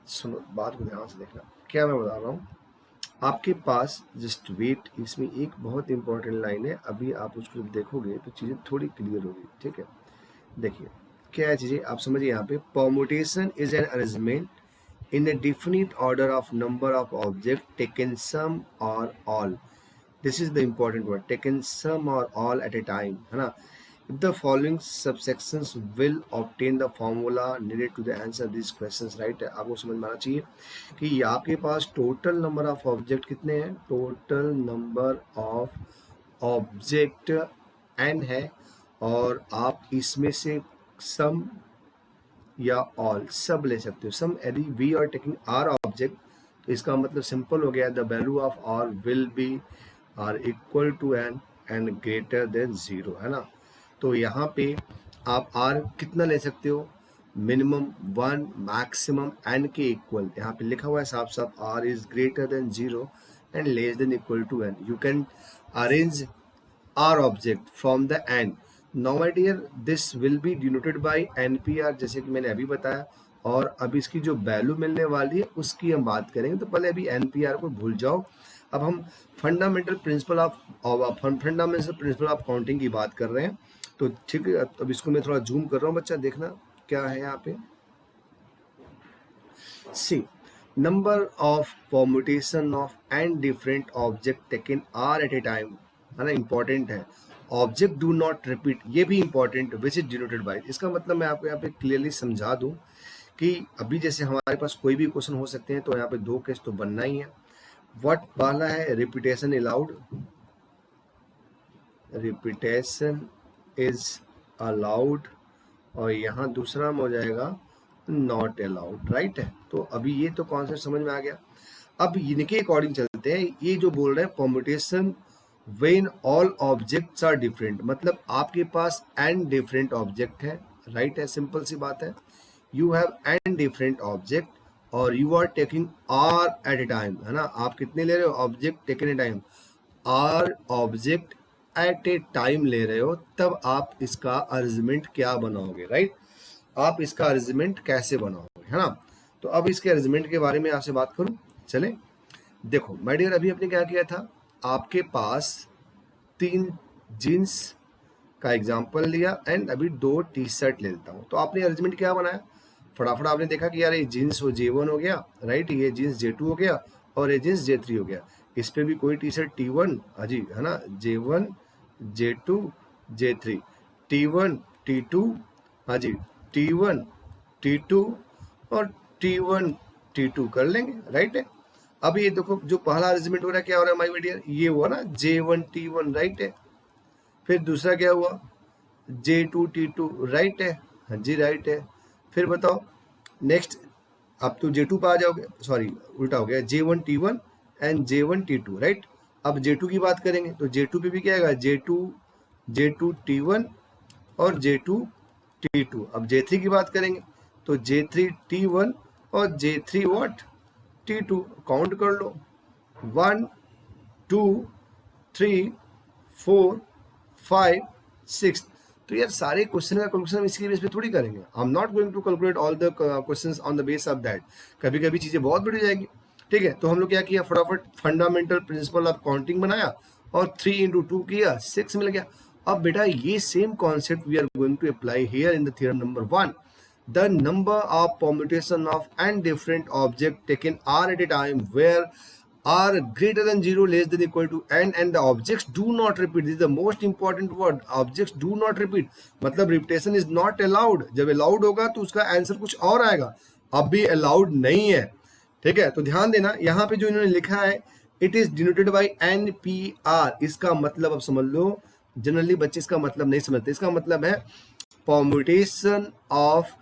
सुनो, बात को ध्यान से देखना, क्या मैं बता रहा हूँ। आपके पास जस्ट वेट, इसमें एक बहुत इंपॉर्टेंट लाइन है, अभी आप उसको जब देखोगे तो चीजें थोड़ी क्लियर होगी, ठीक है। देखिए क्या है चीजें, आप समझिए। यहाँ पे permutation is an arrangement in a definite order of number of objects taken some or all. This is the important word, taken some or all at a time, है ना। If the following subsections will obtain the formula needed to the answer these questions, right है। आपको समझ में आना चाहिए कि आपके पास टोटल नंबर ऑफ ऑब्जेक्ट कितने हैं, total number of object n है, और आप इसमें से सम या ऑल सब ले सकते हो। सम यदि we are taking r object तो इसका मतलब सिंपल हो गया, the value of r will be r equal to n and greater than 0, है ना। तो यहाँ पे आप आर कितना ले सकते हो, मिनिमम 1, मैक्सिमम एन के इक्वल। यहाँ पे लिखा हुआ है साफ साफ, r is greater than 0 and less than equal to n. You can arrange r object from the n. Now my dear, this will be denoted by NPR, जैसे कि मैंने अभी बताया। और अब इसकी जो वैल्यू मिलने वाली है उसकी हम बात करेंगे, तो पहले अभी NPR को भूल जाओ। अब हम फंडामेंटल प्रिंसिपल ऑफ काउंटिंग की बात कर रहे हैं। तो ठीक है, अब इसको मैं थोड़ा जूम कर रहा हूँ बच्चा, देखना क्या है यहाँ पे। सी, number of permutation of n different object taken are at a time, है ना, इंपॉर्टेंट है। ऑब्जेक्ट डू नॉट रिपीट, ये भी important, which is denoted by. इसका मतलब मैं आपको यहाँ पे क्लियरली समझा दूं कि अभी जैसे हमारे पास कोई भी क्वेश्चन हो सकते हैं, तो यहाँ पे दो केस तो बनना ही है। व्हाट वाला है, repetition allowed, repetition is allowed, और यहाँ दूसरा में हो जाएगा नॉट अलाउड, राइट है। तो अभी ये तो कॉन्सेप्ट समझ में आ गया। अब इनके अकॉर्डिंग चलते हैं। ये जो बोल रहे हैं permutation when all objects are different, मतलब आपके पास एन डिफरेंट ऑब्जेक्ट है, राइट है, सिंपल सी बात है। You have n different object और you are taking r at a time, है ना। आप कितने ले रहे हो object taken a time, r object at a time ले रहे हो, तब आप इसका अरेंजमेंट क्या बनाओगे, राइट। आप इसका अरेंजमेंट कैसे बनाओगे, है ना। तो अब इसके अरेंजमेंट के बारे में आपसे बात करूं, चले। देखो माय डियर, अभी आपने क्या किया था, आपके पास 3 जीन्स का एग्जांपल लिया एंड अभी 2 टी शर्ट ले लेता हूँ। तो आपने अरेंजमेंट क्या बनाया, फटाफट आपने देखा कि यार ये जीन्स वो J1 हो गया, राइट, ये जीन्स J2 हो गया और ये जीन्स J3 हो गया। इस पे भी कोई टी शर्ट T1, हाँ जी, है ना, J1 J2 J3, T1 T2, हाँ जी, T1 T2 और T1 T2 कर लेंगे, राइट है। अब ये देखो जो पहला अरेंजमेंट हो रहा है, क्या हो रहा है माय डियर, ये हुआ ना J1 T1, राइट है। फिर दूसरा क्या हुआ, J2 T2, राइट है, हाँ जी, राइट है। फिर बताओ नेक्स्ट, अब तो J2 पे आ जाओगे, सॉरी उल्टा हो गया, J1 T1 and J1 T2, right. अब J2 की बात करेंगे तो J2 पे भी क्या आएगा, J2 T1 और J2 T2। अब J3 की बात करेंगे तो J3 T1 और J3 व्हाट, T2। काउंट कर लो, 1 2 3 4 5 6। तो यार सारे क्वेश्चन का कैलकुलेशन हम इसके बेस पे थोड़ी करेंगे। I am not going to calculate all the questions on the base of that. कभी कभी चीजें बहुत बड़ी जाएगी, ठीक है। तो हम लोग क्या किया, फटाफट फंडामेंटल प्रिंसिपल ऑफ काउंटिंग बनाया और 3 into 2 किया, 6 मिल गया। अब बेटा ये same concept we are going to apply here in the theorem number 1। The number of permutation of n different object taken r at a time where r greater than 0 less than equal to n and the objects do not repeat. This is the most important word, objects do not repeat, मतलब repetition is not allowed। जब allowed होगा तो उसका answer कुछ और आएगा, अब भी allowed नहीं है, ठीक है। तो ध्यान देना, यहाँ पे जो इन्होंने लिखा है it is denoted by NPR। इसका मतलब अब समझ लो, जनरली बच्चे इसका मतलब नहीं समझते। इसका मतलब है permutation of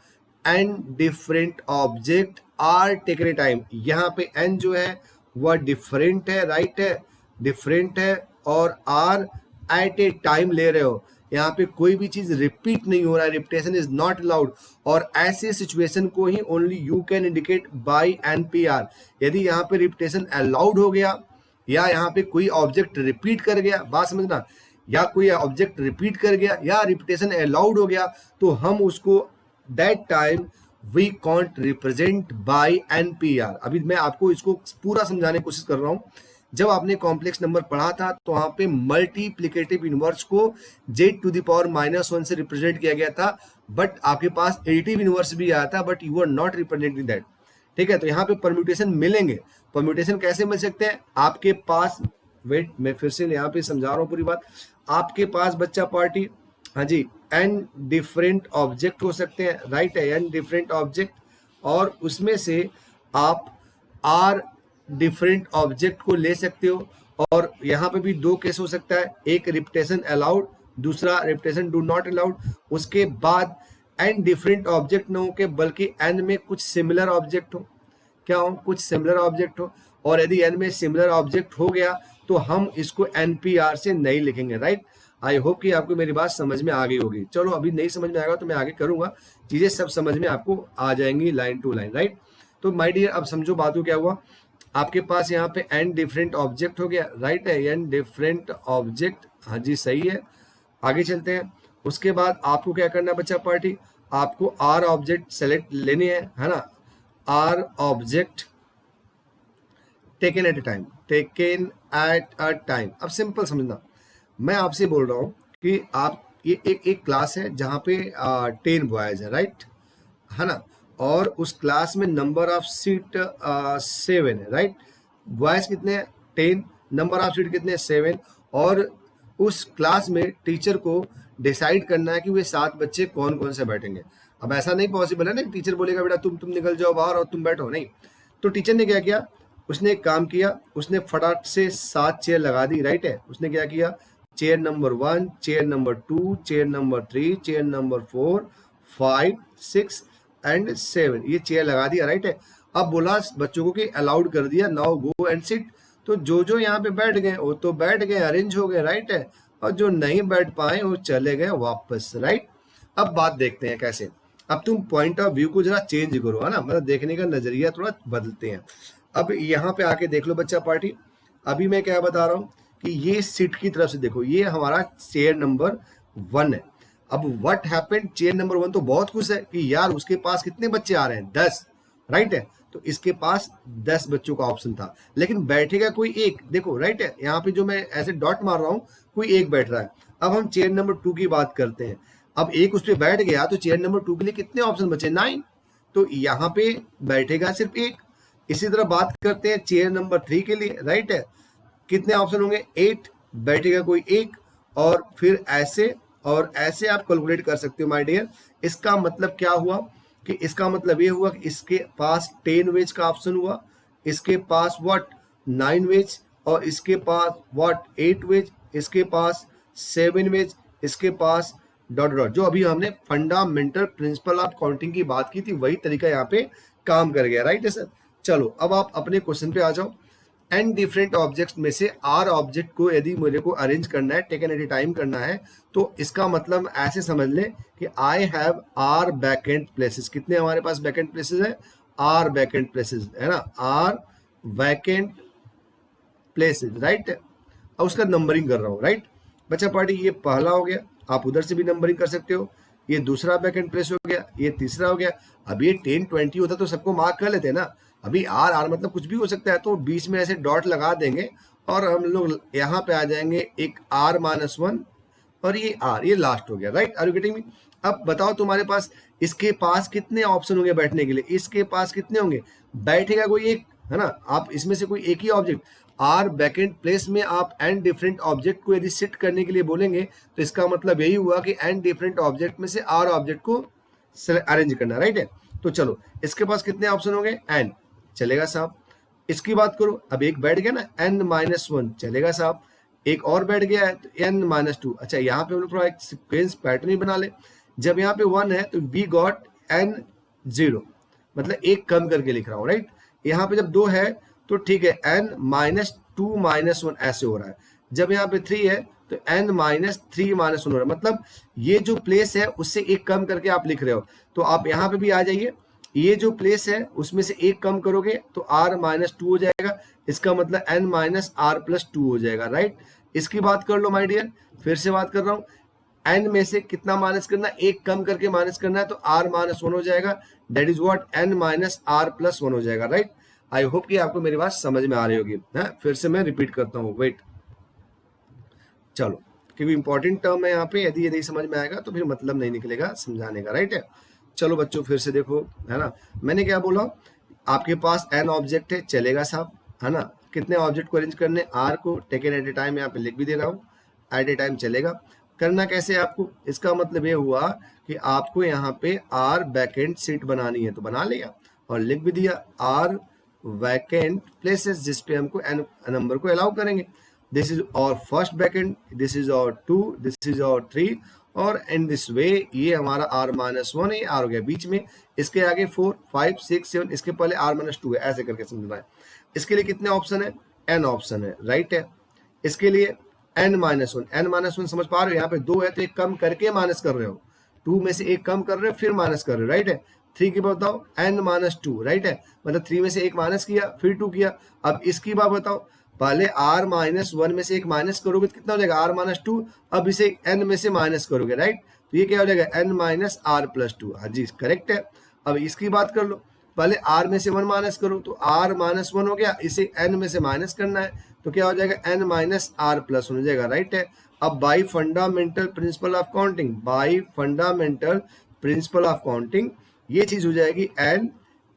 n different object are taken a time. यहाँ पे n जो है वह डिफरेंट है, राइट है, डिफरेंट है, और r एट ए टाइम ले रहे हो। यहाँ पे कोई भी चीज रिपीट नहीं हो रहा है, रिपीटेशन इज नॉट अलाउड। और ऐसे सिचुएशन को ही only you can indicate by NPR। यदि यहाँ पे रिपीटेशन अलाउड हो गया या यहाँ पे कोई ऑब्जेक्ट रिपीट कर गया, बात समझना, या कोई ऑब्जेक्ट रिपीट कर गया या रिपीटेशन अलाउड हो गया, तो हम उसको that time we can't represent by NPR। अभी मैं आपको इसको पूरा समझाने की कोशिश कर रहा हूं। जब आपने कॉम्प्लेक्स नंबर पढ़ा था तो वहां पे मल्टीप्लिकेटिव इनवर्स को z⁻⁻1 से रिप्रेजेंट किया गया था, बट आपके पास एडिटिव इनवर्स भी आया था, but you are not representing that, ठीक है। तो यहाँ पे परम्यूटेशन मिलेंगे। परम्यूटेशन कैसे मिल सकते हैं, आपके पास, वेट मैं फिर से यहाँ पे समझा रहा हूँ पूरी बात। आपके पास बच्चा पार्टी, हाँ जी, n डिफरेंट ऑब्जेक्ट हो सकते हैं, राइट है, n डिफरेंट ऑब्जेक्ट, और उसमें से आप r डिफरेंट ऑब्जेक्ट को ले सकते हो। और यहाँ पे भी 2 केस हो सकता है, एक रिपीटेशन अलाउड, दूसरा रिपीटेशन डू नॉट अलाउड। उसके बाद n डिफरेंट ऑब्जेक्ट न हो के बल्कि n में कुछ सिमिलर ऑब्जेक्ट हो, क्या हो, कुछ सिमिलर ऑब्जेक्ट हो। और यदि n में सिमिलर ऑब्जेक्ट हो गया तो हम इसको NPR से नहीं लिखेंगे, राइट। आई होप कि आपको मेरी बात समझ में आ गई होगी। चलो अभी नहीं समझ में आएगा तो मैं आगे करूंगा, चीजें सब समझ में आपको आ जाएंगी लाइन टू लाइन, राइट। तो माय डियर अब समझो बातों क्या हुआ। आपके पास यहाँ पे n डिफरेंट ऑब्जेक्ट हो गया, राइट है, n डिफरेंट ऑब्जेक्ट, हाँ जी सही है। आगे चलते हैं। उसके बाद आपको क्या करना है बच्चा पार्टी, आपको r ऑब्जेक्ट सेलेक्ट लेने हैं, है ना, r object taken at a time. अब सिंपल समझना, मैं आपसे बोल रहा हूँ कि आप ये एक क्लास है जहाँ पे 10 बॉयज है, राइट है ना, और उस क्लास में नंबर ऑफ सीट 7 है, राइट। बॉयज कितने हैं 10, नंबर ऑफ सीट कितने 7, और उस क्लास में टीचर को डिसाइड करना है कि वे 7 बच्चे कौन कौन से बैठेंगे। अब ऐसा नहीं पॉसिबल है ना कि टीचर बोलेगा बेटा तुम निकल जाओ बाहर और तुम बैठो, नहीं। तो टीचर ने क्या किया, उसने एक काम किया, उसने फटाक से 7 चेयर लगा दी, राइट है। उसने क्या किया, chair number 1, chair number 2, chair number 3, chair number 4, 5, 6 and 7, ये चेयर लगा दिया, राइट है। अब बोला बच्चों को कि अलाउड कर दिया, नाउ गो एंड सिट। तो जो यहाँ पे बैठ गए वो तो बैठ गए, अरेंज हो गए, राइट है, और जो नहीं बैठ पाए वो चले गए वापस, राइट। अब बात देखते हैं कैसे। अब तुम पॉइंट ऑफ व्यू को जरा चेंज करो, है ना, मतलब देखने का नजरिया थोड़ा बदलते हैं। अब यहाँ पे आके देख लो बच्चा पार्टी, अभी मैं क्या बता रहा हूँ कि ये सीट की तरफ से देखो, ये हमारा चेयर नंबर 1 है। अब व्हाट हैपेंड, चेयर नंबर 1 तो बहुत खुश है कि यार उसके पास कितने बच्चे आ रहे हैं, 10, राइट है। तो इसके पास 10 बच्चों का ऑप्शन था, लेकिन बैठेगा कोई एक, देखो राइट है, यहाँ पे जो मैं ऐसे डॉट मार रहा हूँ कोई एक बैठ रहा है। अब हम चेयर नंबर 2 की बात करते हैं। अब एक उस पर बैठ गया तो चेयर नंबर 2 के लिए कितने ऑप्शन बचे, 9, तो यहाँ पे बैठेगा सिर्फ एक। इसी तरह बात करते हैं चेयर नंबर 3 के लिए, राइट है, कितने ऑप्शन होंगे, 8, बैठेगा कोई एक, और फिर ऐसे और ऐसे आप कैलकुलेट कर सकते हो माय डियर। इसका मतलब क्या हुआ कि इसका मतलब ये हुआ कि इसके पास 10 वेज का ऑप्शन हुआ, इसके पास व्हाट 9 वेज, और इसके पास व्हाट 8 वेज, इसके पास 7 वेज, इसके पास डॉट डॉट। जो अभी हमने फंडामेंटल प्रिंसिपल ऑफ काउंटिंग की बात की थी वही तरीका यहाँ पे काम कर गया, राइट है सर। चलो अब आप अपने क्वेश्चन पे आ जाओ। एन डिफरेंट ऑब्जेक्ट्स में से आर ऑब्जेक्ट को यदि मेरे को अरेंज करना है, टेकन एट ए टाइम करना है, तो इसका मतलब ऐसे समझ ले कि I have r vacant places. कितने हमारे पास वैकेंट प्लेसेस है, आर वैकेंट प्लेसेस, है ना, आर वैकेंट प्लेसेस, राइट। अब उसका नंबरिंग कर रहा हूँ, राइट बच्चा पार्टी। ये पहला हो गया, आप उधर से भी नंबरिंग कर सकते हो। ये दूसरा वैकेंट प्लेस हो गया, ये तीसरा हो गया। अब ये 10, 20 होता तो सबको मार्क कर लेते हैं ना। अभी आर आर मतलब कुछ भी हो सकता है, तो बीच में ऐसे डॉट लगा देंगे और हम लोग यहाँ पे आ जाएंगे एक R-1 और ये आर, ये लास्ट हो गया, right. Are you getting me. अब बताओ तुम्हारे पास इसके पास कितने ऑप्शन होंगे बैठने के लिए, इसके पास कितने होंगे, बैठेगा कोई एक, है ना। आप इसमें से कोई एक ही ऑब्जेक्ट, आर वैकेंट प्लेस में आप एन डिफरेंट ऑब्जेक्ट को यदि सिट करने के लिए बोलेंगे तो इसका मतलब यही हुआ कि एन डिफरेंट ऑब्जेक्ट में से आर ऑब्जेक्ट को अरेंज करना, राइट है। तो चलो इसके पास कितने ऑप्शन होंगे, एन, चलेगा साहब। इसकी बात करो, अब एक बैठ गया ना, n-1, चलेगा साहब। एक और बैठ गया है तो n-2। अच्छा यहाँ पे हम लोग थोड़ा एक सीक्वेंस पैटर्न ही बना ले। जब यहाँ पे 1 है तो वी गॉट n0, मतलब एक कम करके लिख रहा हूँ, राइट। यहाँ पे जब 2 है तो ठीक है, n-2-1 ऐसे हो रहा है। जब यहाँ पे 3 है तो n-3-1 हो रहा है, मतलब ये जो प्लेस है उससे एक कम करके आप लिख रहे हो। तो आप यहाँ पे भी आ जाइए, ये जो प्लेस है उसमें से एक कम करोगे तो r-2 हो जाएगा, इसका मतलब n-r+2 हो जाएगा, राइट। इसकी बात कर लो माय डियर, फिर से बात कर रहा हूँ, n में से कितना माइनस करना, एक कम करके माइनस करना है तो r-1 हो जाएगा, दैट इज व्हाट n-r+1 हो जाएगा, राइट। आई होप कि आपको मेरी बात समझ में आ रही होगी। फिर से मैं रिपीट करता हूँ, वेट, चलो, क्योंकि इंपॉर्टेंट टर्म है यहाँ पे, यदि ये नहीं समझ में आएगा तो फिर मतलब नहीं निकलेगा समझाने का, राइट है। चलो बच्चों फिर से देखो, है ना, मैंने क्या बोला, आपके पास n ऑब्जेक्ट है, चलेगा साहब, है ना। कितने ऑब्जेक्ट को अरेंज करने, r को टेकन एट ए टाइम, यहाँ पे लिख भी दे रहा हूँ, एट ए टाइम चलेगा। करना कैसे आपको, इसका मतलब ये हुआ कि आपको यहाँ पे r वैकेंट सीट बनानी है तो बना लिया और लिख भी दिया r वैकेंट प्लेसेस, जिसपे हमको n नंबर को अलाउ करेंगे। दिस इज और फर्स्ट वैकेंट, दिस इज और 2, दिस इज और 3, और इन दिस वे ये हमारा r-1 है, r हो गया बीच में, इसके आगे 4, 5, 6, 7, इसके पहले r-2 है, ऐसे करके समझना है। इसके लिए कितने ऑप्शन है, n ऑप्शन है, राइट है। इसके लिए n-1 समझ पा रहे हो, यहाँ पे 2 है तो एक कम करके माइनस कर रहे हो, 2 में से एक कम कर रहे हो फिर माइनस कर रहे हो, राइट है। 3 की बात बताओ, n-2, राइट है, मतलब 3 में से एक माइनस किया फिर 2 किया। अब इसकी बात बताओ, पहले r-1 में से एक माइनस करोगे तो कितना हो जाएगा, r-2, अब इसे n में से माइनस करोगे, राइट, तो ये क्या हो जाएगा, n-r+2। हाँ जी करेक्ट है। अब इसकी बात कर लो, पहले r में से 1 माइनस करो तो r-1 हो गया, इसे n में से माइनस करना है तो क्या हो जाएगा, n-r+1 हो जाएगा, राइट है। अब by fundamental principle of counting, by fundamental principle of counting ये चीज हो जाएगी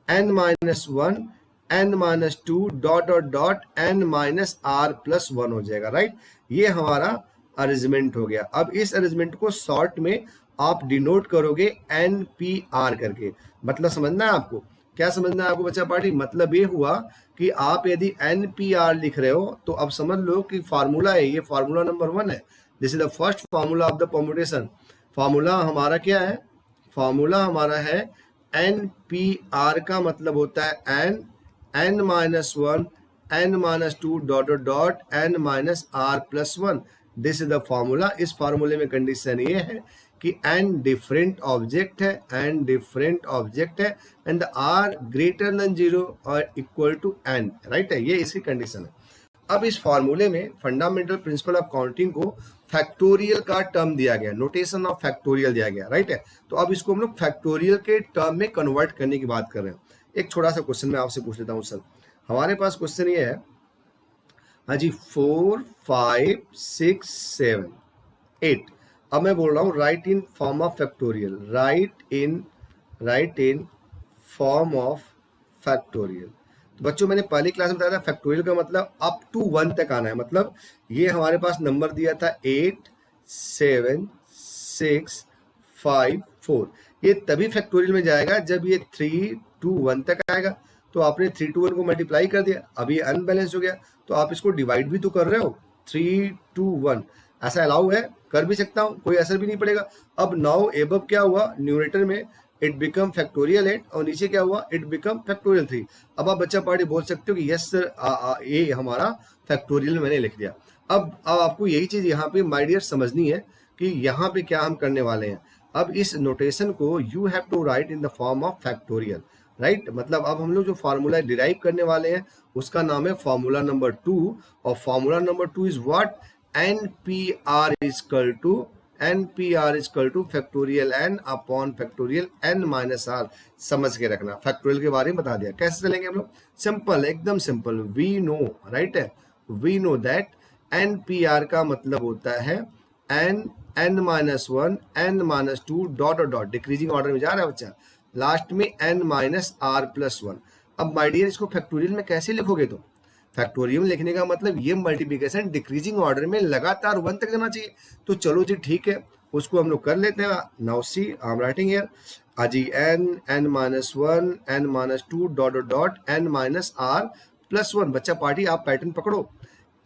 n-1 n-2 dot dot dot n-r+1 हो जाएगा, राइट। ये हमारा अरेंजमेंट हो गया। अब इस अरेंजमेंट को शॉर्ट में आप डिनोट करोगे NPR करके। मतलब समझना है आपको, क्या समझना है आपको बच्चा पार्टी, मतलब ये हुआ कि आप यदि NPR लिख रहे हो तो अब समझ लो कि फार्मूला है, ये फार्मूला नंबर 1 है, this is the first formula of the permutation. Formula हमारा क्या है? फॉर्मूला हमारा है एन पी आर का मतलब होता है n, n minus one, n minus two dot dot dot n minus r plus one. This is the formula. इस फॉर्मूले में कंडीशन ये है कि n डिफरेंट ऑब्जेक्ट है, n डिफरेंट ऑब्जेक्ट है एंड r ग्रेटर देन 0 और इक्वल टू n, राइट है, ये इसकी कंडीशन है। अब इस फॉर्मूले में फंडामेंटल प्रिंसिपल ऑफ काउंटिंग को फैक्टोरियल का टर्म दिया गया, नोटेशन ऑफ फैक्टोरियल दिया गया, राइट है। तो अब इसको हम लोग फैक्टोरियल के टर्म में कन्वर्ट करने की बात कर रहे हैं। एक छोटा सा क्वेश्चन मैं आपसे पूछ लेता हूँ सर। हमारे पास क्वेश्चन ये है, हाँ जी, 4 5 6 7 8। अब मैं बोल रहा हूँ right in form of factorial, right in form of factorial. तो बच्चों मैंने पहली क्लास में बताया था फैक्टोरियल का मतलब अप टू 1 तक आना है। मतलब ये हमारे पास नंबर दिया था 8 7 6 5 4, ये तभी फैक्टोरियल में जाएगा जब ये 3 2 1 तक आएगा। तो आपने 3 2 1 को मल्टीप्लाई कर दिया, अभी अनबैलेंस हो गया, तो आप इसको डिवाइड भी तो कर रहे हो। 3 2 1 ऐसा अलाउ है, कर भी सकता हूँ, कोई असर भी नहीं पड़ेगा। अब नाउ एबव क्या हुआ, न्यूमरेटर में इट बिकम फैक्टोरियल 8 और नीचे क्या हुआ, इट बिकम फैक्टोरियल 3। अब आप बच्चा पार्टी बोल सकते हो कि यस सर ये हमारा फैक्टोरियल मैंने लिख दिया। अब आपको यही चीज यहाँ पे माय डियर समझनी है कि यहाँ पे क्या हम करने वाले हैं। अब इस नोटेशन को you have to write in the form of factorial, right. मतलब अब हम लोग जो फार्मूला डिराइव करने वाले हैं उसका नाम है फार्मूला नंबर 2, और formula number 2 is what, NPR is equal to factorial n upon factorial n minus r. समझ के रखना, फैक्टोरियल के बारे में बता दिया। कैसे चलेंगे हम लोग, सिंपल, एकदम सिंपल। वी नो, राइट है, वी नो दैट NPR का मतलब होता है n minus one, n minus two dot dot, decreasing order में जा रहा है बच्चा, लास्ट में n minus r plus one. अब माय डियर इसको फैक्टोरियल में कैसे लिखोगे? तो फैक्टोरियल में लिखने का मतलब ये मल्टीप्लिकेशन डिक्रीजिंग ऑर्डर में लगातार 1 तक जाना चाहिए। तो चलो जी ठीक है, उसको हम लोग कर लेते हैं। Now see I am writing here, अजी n minus one, n minus two dot dot n minus r plus one. बच्चा पार्टी आप पैटर्न पकड़ो,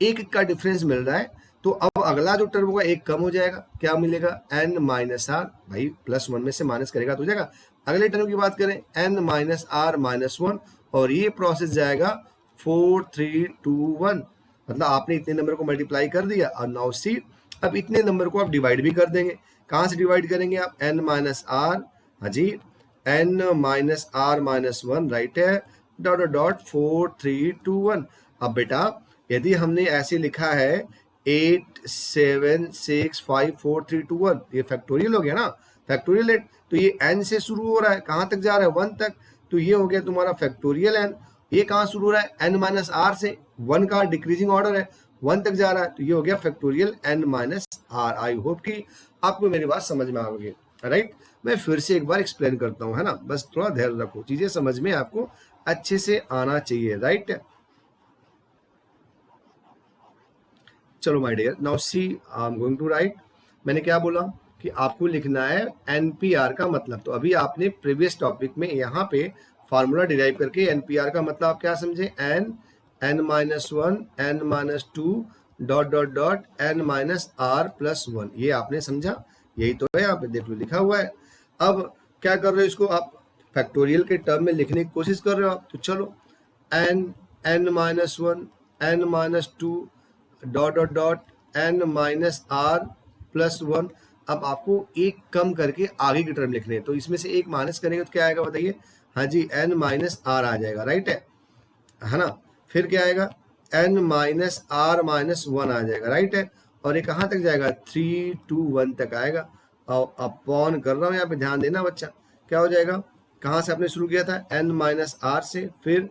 एक का डिफरेंस मिल रहा है, तो अब अगला जो टर्म होगा एक कम हो जाएगा, क्या मिलेगा, n माइनस आर। भाई प्लस वन में से माइनस करेगा तो हो जाएगा। अगले टर्म की बात करें, n minus r minus one, और ये प्रोसेस जाएगा 4 3 2 1। मतलब आपने इतने नंबर को मल्टीप्लाई कर दिया, और नाउ सी अब इतने नंबर को आप डिवाइड भी कर देंगे। कहाँ से डिवाइड करेंगे आप, n माइनस आर, हाँ जी, n minus r minus one, right है, डॉट डॉट 4 3 2 1। अब बेटा यदि हमने ऐसे लिखा है 8 7 6 5 4 3 2 1, ये फैक्टोरियल हो गया ना, फैक्टोरियल 8। तो ये n से शुरू हो रहा है, कहाँ तक जा रहा है, 1 तक, तो ये हो गया तुम्हारा फैक्टोरियल n। ये कहाँ शुरू हो रहा है, n माइनस आर से, 1 का डिक्रीजिंग ऑर्डर है, 1 तक जा रहा है, तो ये हो गया factorial n minus r. I hope कि आपको मेरी बात समझ में आ गई, राइट। मैं फिर से एक बार एक्सप्लेन करता हूँ, है ना, बस थोड़ा धैर्य रखो, चीजें समझ में आपको अच्छे से आना चाहिए, राइट। चलो my dear, now see I am going to write. मैंने क्या बोला कि आपको लिखना है NPR का मतलब। तो अभी आपने प्रीवियस टॉपिक में यहाँ पे फार्मूला डिराइव करके NPR का मतलब आप क्या समझे, n minus one, n minus two dot dot dot n minus r plus one, ये आपने समझा, यही तो है, यहाँ पे देख लो लिखा हुआ है। अब क्या कर रहे हो, इसको आप फैक्टोरियल के टर्म में लिखने की कोशिश कर रहे हो आप, तो चलो n minus one, n minus two dot dot dot n minus r plus one. अब आपको एक कम करके आगे की टर्म लिखने हैं, तो इसमें से एक माइनस करेंगे तो क्या आएगा बताइए, हाँ जी, n माइनस आर आ जाएगा, राइट है ना। फिर क्या आएगा, n minus r minus one आ जाएगा, राइट है। और ये कहाँ तक जाएगा, 3 2 1 तक आएगा। और अपॉन कर रहा हूँ, यहाँ पे ध्यान देना बच्चा, क्या हो जाएगा, कहाँ से आपने शुरू किया था, n माइनस आर से, फिर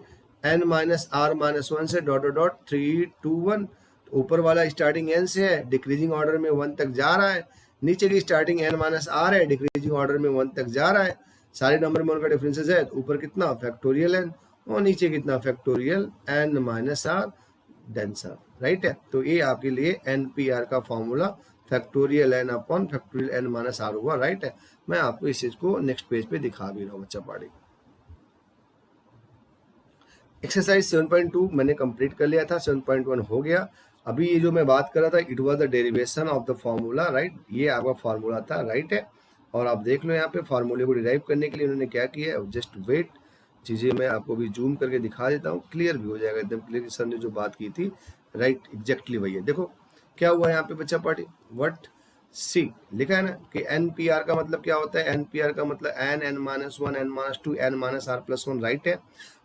n minus r minus one से, डॉट डॉट डॉट 3 2 1। ऊपर वाला स्टार्टिंग n से है, डिक्रीजिंग ऑर्डर में 1 तक जा रहा है, नीचे की स्टार्टिंग n माइनस आर है, डिक्रीजिंग ऑर्डर में 1 तक जा रहा है। सारे नंबर में उनका डिफरेंसेस है, ऊपर कितना फैक्टोरियल n और नीचे कितना फैक्टोरियल n माइनस आर डेंसर, राइट है। तो ये आपके लिए NPR का formula factorial n upon factorial n minus r हुआ, राइट है। मैं आपको इस चीज को नेक्स्ट पेज पे दिखा भी रहा हूँ बच्चा पाड़ी। एक्सरसाइज 7.2 मैंने कंप्लीट कर लिया था, 7.1 हो गया। अभी ये जो मैं बात कर रहा था, it was the derivation of the formula, right. ये आपका फॉर्मूला था, राइट है। और आप देख लो यहाँ पे फॉर्मूले को डिराइव करने के लिए उन्होंने क्या किया है, जस्ट वेट, चीज़ें मैं आपको भी जूम करके दिखा देता हूँ, क्लियर भी हो जाएगा एकदम क्लियर। सर ने जो बात की थी, राइट, एग्जैक्टली वही है। देखो क्या हुआ यहाँ पे बच्चा पार्टी, वट सी लिखा है ना कि एन पी आर का मतलब क्या होता है, एन पी आर का मतलब n, n minus one, n minus two, n minus r plus one, right है।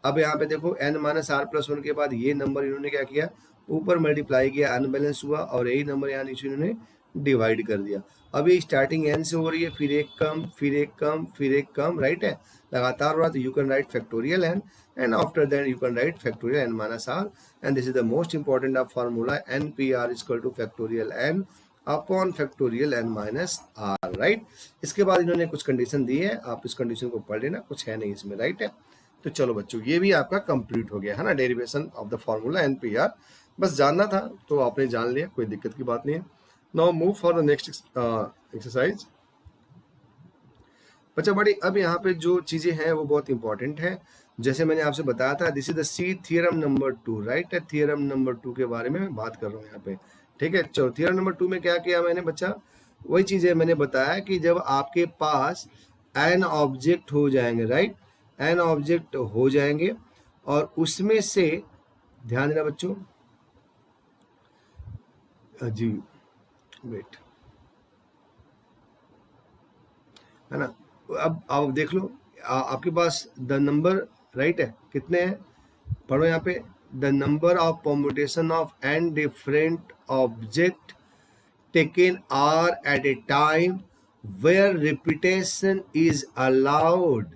अब यहाँ पे देखो n minus r plus one के बाद ये नंबर इन्होंने क्या किया, ऊपर मल्टीप्लाई किया, अनबैलेंस हुआ, और यही नंबर यहाँ नीचे इन्होंने डिवाइड कर दिया। अब ये स्टार्टिंग एन से हो रही है, फिर एक कम, फिर एक कम, फिर एक कम, राइट है, लगातार हो रहा। तो you can write factorial n, and after that you can write factorial n minus r, and this is the most important of formula, npr is equal to factorial n upon factorial n minus r, right. इसके बाद इन्होंने कुछ condition दी है, आप इस condition को पढ़ लेना, कुछ है नहीं इसमें, राइट है। तो चलो बच्चों, ये भी आपका कंप्लीट हो गया है ना, derivation of the formula npr, बस जानना था तो आपने जान लिया, कोई दिक्कत की बात नहीं है। Now move for the next exercise. बच्चा बड़ी, अब यहाँ पे जो चीजें हैं वो बहुत इंपॉर्टेंट है। जैसे मैंने आपसे बताया था, this is the C theorem number 2, right है। थ्योरम नंबर 2 के बारे में मैं बात कर रहा हूँ यहाँ पे, ठीक है। चलो थ्योरम नंबर 2 में क्या किया मैंने बच्चा, वही चीजें मैंने बताया कि जब आपके पास एन ऑब्जेक्ट हो जाएंगे, राइट, एन ऑब्जेक्ट हो जाएंगे, और उसमें से ध्यान देना बच्चों, जी वेट, है ना। अब आप देख लो, आपके पास द नंबर, राइट है, कितने हैं, पढ़ो यहाँ पे, the number of permutation of n different object taken r at a time where repetition is allowed.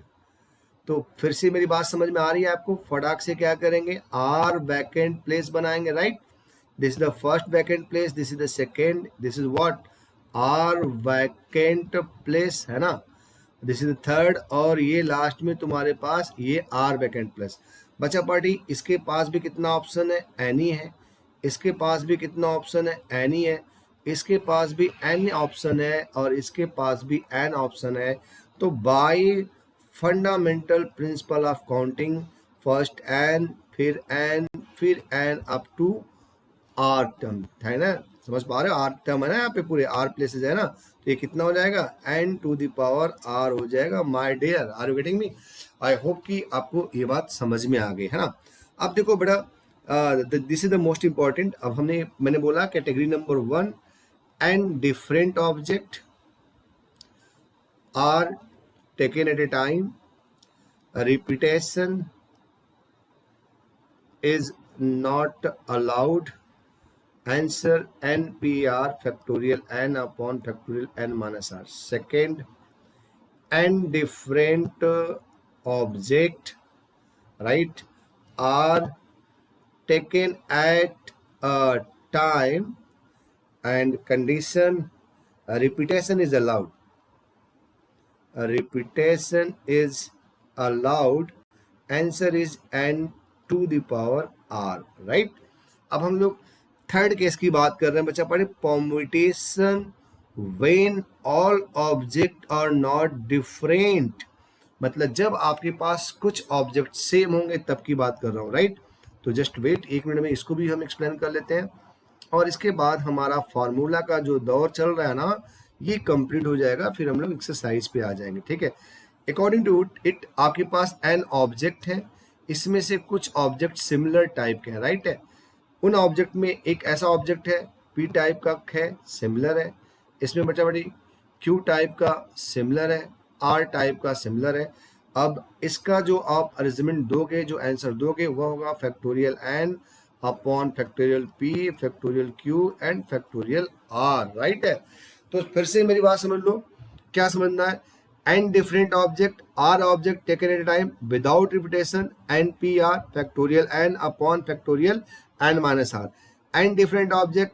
तो फिर से मेरी बात समझ में आ रही है आपको, फटाक से क्या करेंगे, आर वैकेंट प्लेस बनाएंगे, right. This is the first vacant place, this is the second, this is what, r vacant place, है ना, दिस इज द थर्ड, और ये लास्ट में तुम्हारे पास ये आर वैकेंट प्लेस। बचा पार्टी, इसके पास भी कितना ऑप्शन है, एनी है, इसके पास भी कितना ऑप्शन है, एनी है, इसके पास भी एन ऑप्शन है, और इसके पास भी एन ऑप्शन है। तो by fundamental principle of counting, first n, फिर एन, फिर n up to r term, है ना, समझ पा रहे हो, आर टर्म है ना यहाँ पे, पूरे आर प्लेसेस है ना। तो ये कितना हो जाएगा, n to the power r हो जाएगा, my dear, are you getting me. I hope कि आपको ये बात समझ में आ गई, है ना। अब देखो बेटा, this is the most important. अब मैंने बोला category number 1, and different object are taken at a time, repetition is not allowed, answer npr factorial n upon factorial n minus r. Second, n different object, right, are taken at a time, and condition, repetition is allowed, repetition is allowed, answer is n to the power r, right। अब हम लोग third case की बात कर रहे हैं बच्चा, पढ़े, permutation when all object are not different, मतलब जब आपके पास कुछ ऑब्जेक्ट सेम होंगे तब की बात कर रहा हूं, राइट। तो जस्ट वेट, एक मिनट में इसको भी हम एक्सप्लेन कर लेते हैं, और इसके बाद हमारा फॉर्मूला का जो दौर चल रहा है ना, ये कंप्लीट हो जाएगा, फिर हम लोग एक्सरसाइज पे आ जाएंगे, ठीक है। अकॉर्डिंग टू इट, आपके पास एन ऑब्जेक्ट है, इसमें से कुछ ऑब्जेक्ट सिमिलर टाइप के हैं, राइट है। उन ऑब्जेक्ट में एक ऐसा ऑब्जेक्ट है, पी टाइप का है, सिमिलर है, इसमें बच्चा बड़ी क्यू टाइप का सिमिलर है, आर टाइप का सिमिलर है। अब इसका जो आप अरेंजमेंट दोगे, जो आंसर दोगे, वह होगा factorial n upon factorial p, factorial q and factorial r, right है। तो फिर से मेरी बात समझ लो, क्या समझना है, n different object are object taken at a time without repetition, n p r factorial n upon factorial n minus r, and different object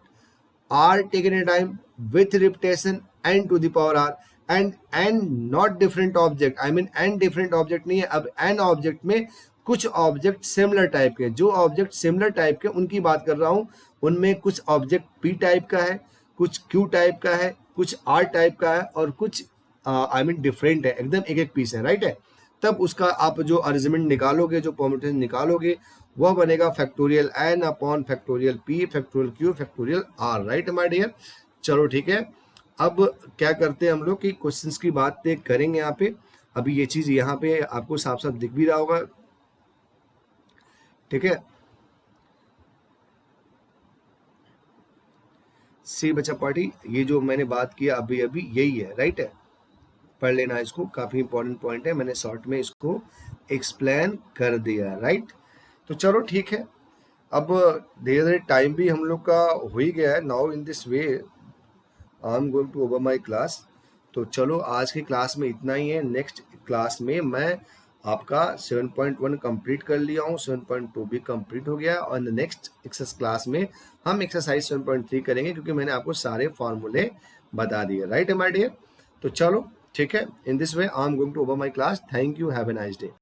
are taken a time with repetition n to the power r, and n not different object, I mean n different object नहीं है। अब n object में कुछ object similar type के, जो object similar type के उनकी बात कर रहा हूं, उनमें कुछ ऑब्जेक्ट p टाइप का है, कुछ q टाइप का है, कुछ r टाइप का है, और कुछ आई मीन डिफरेंट है, एकदम एक एक पीस है, राइट है। तब उसका आप जो अरेंजमेंट निकालोगे, जो परम्यूटेशन निकालोगे, वह बनेगा factorial n upon factorial p factorial q factorial r, right my dear. चलो ठीक है, अब क्या करते हैं हम लोग कि क्वेश्चंस की बात करेंगे यहाँ पे। अभी ये चीज यहाँ पे आपको साफ साफ दिख भी रहा होगा, ठीक है। सी बच्चा पार्टी, ये जो मैंने बात किया अभी अभी यही है, राइट है, पढ़ लेना इसको, काफी इंपॉर्टेंट पॉइंट है, मैंने शॉर्ट में इसको एक्सप्लेन कर दिया, राइट। तो चलो ठीक है, अब धीरे धीरे टाइम भी हम लोग का हो ही गया है। Now in this way I am going to over my class. तो चलो आज की क्लास में इतना ही है। नेक्स्ट क्लास में मैं आपका 7.1 कंप्लीट कर लिया हूँ, 7.2 भी कंप्लीट हो गया, और नेक्स्ट एक्सरसाइज क्लास में हम एक्सरसाइज 7.3 करेंगे, क्योंकि मैंने आपको सारे फॉर्मूले बता दिए, राइट माय डियर। तो चलो ठीक है, in this way I am going to over my class. Thank you, have a nice day.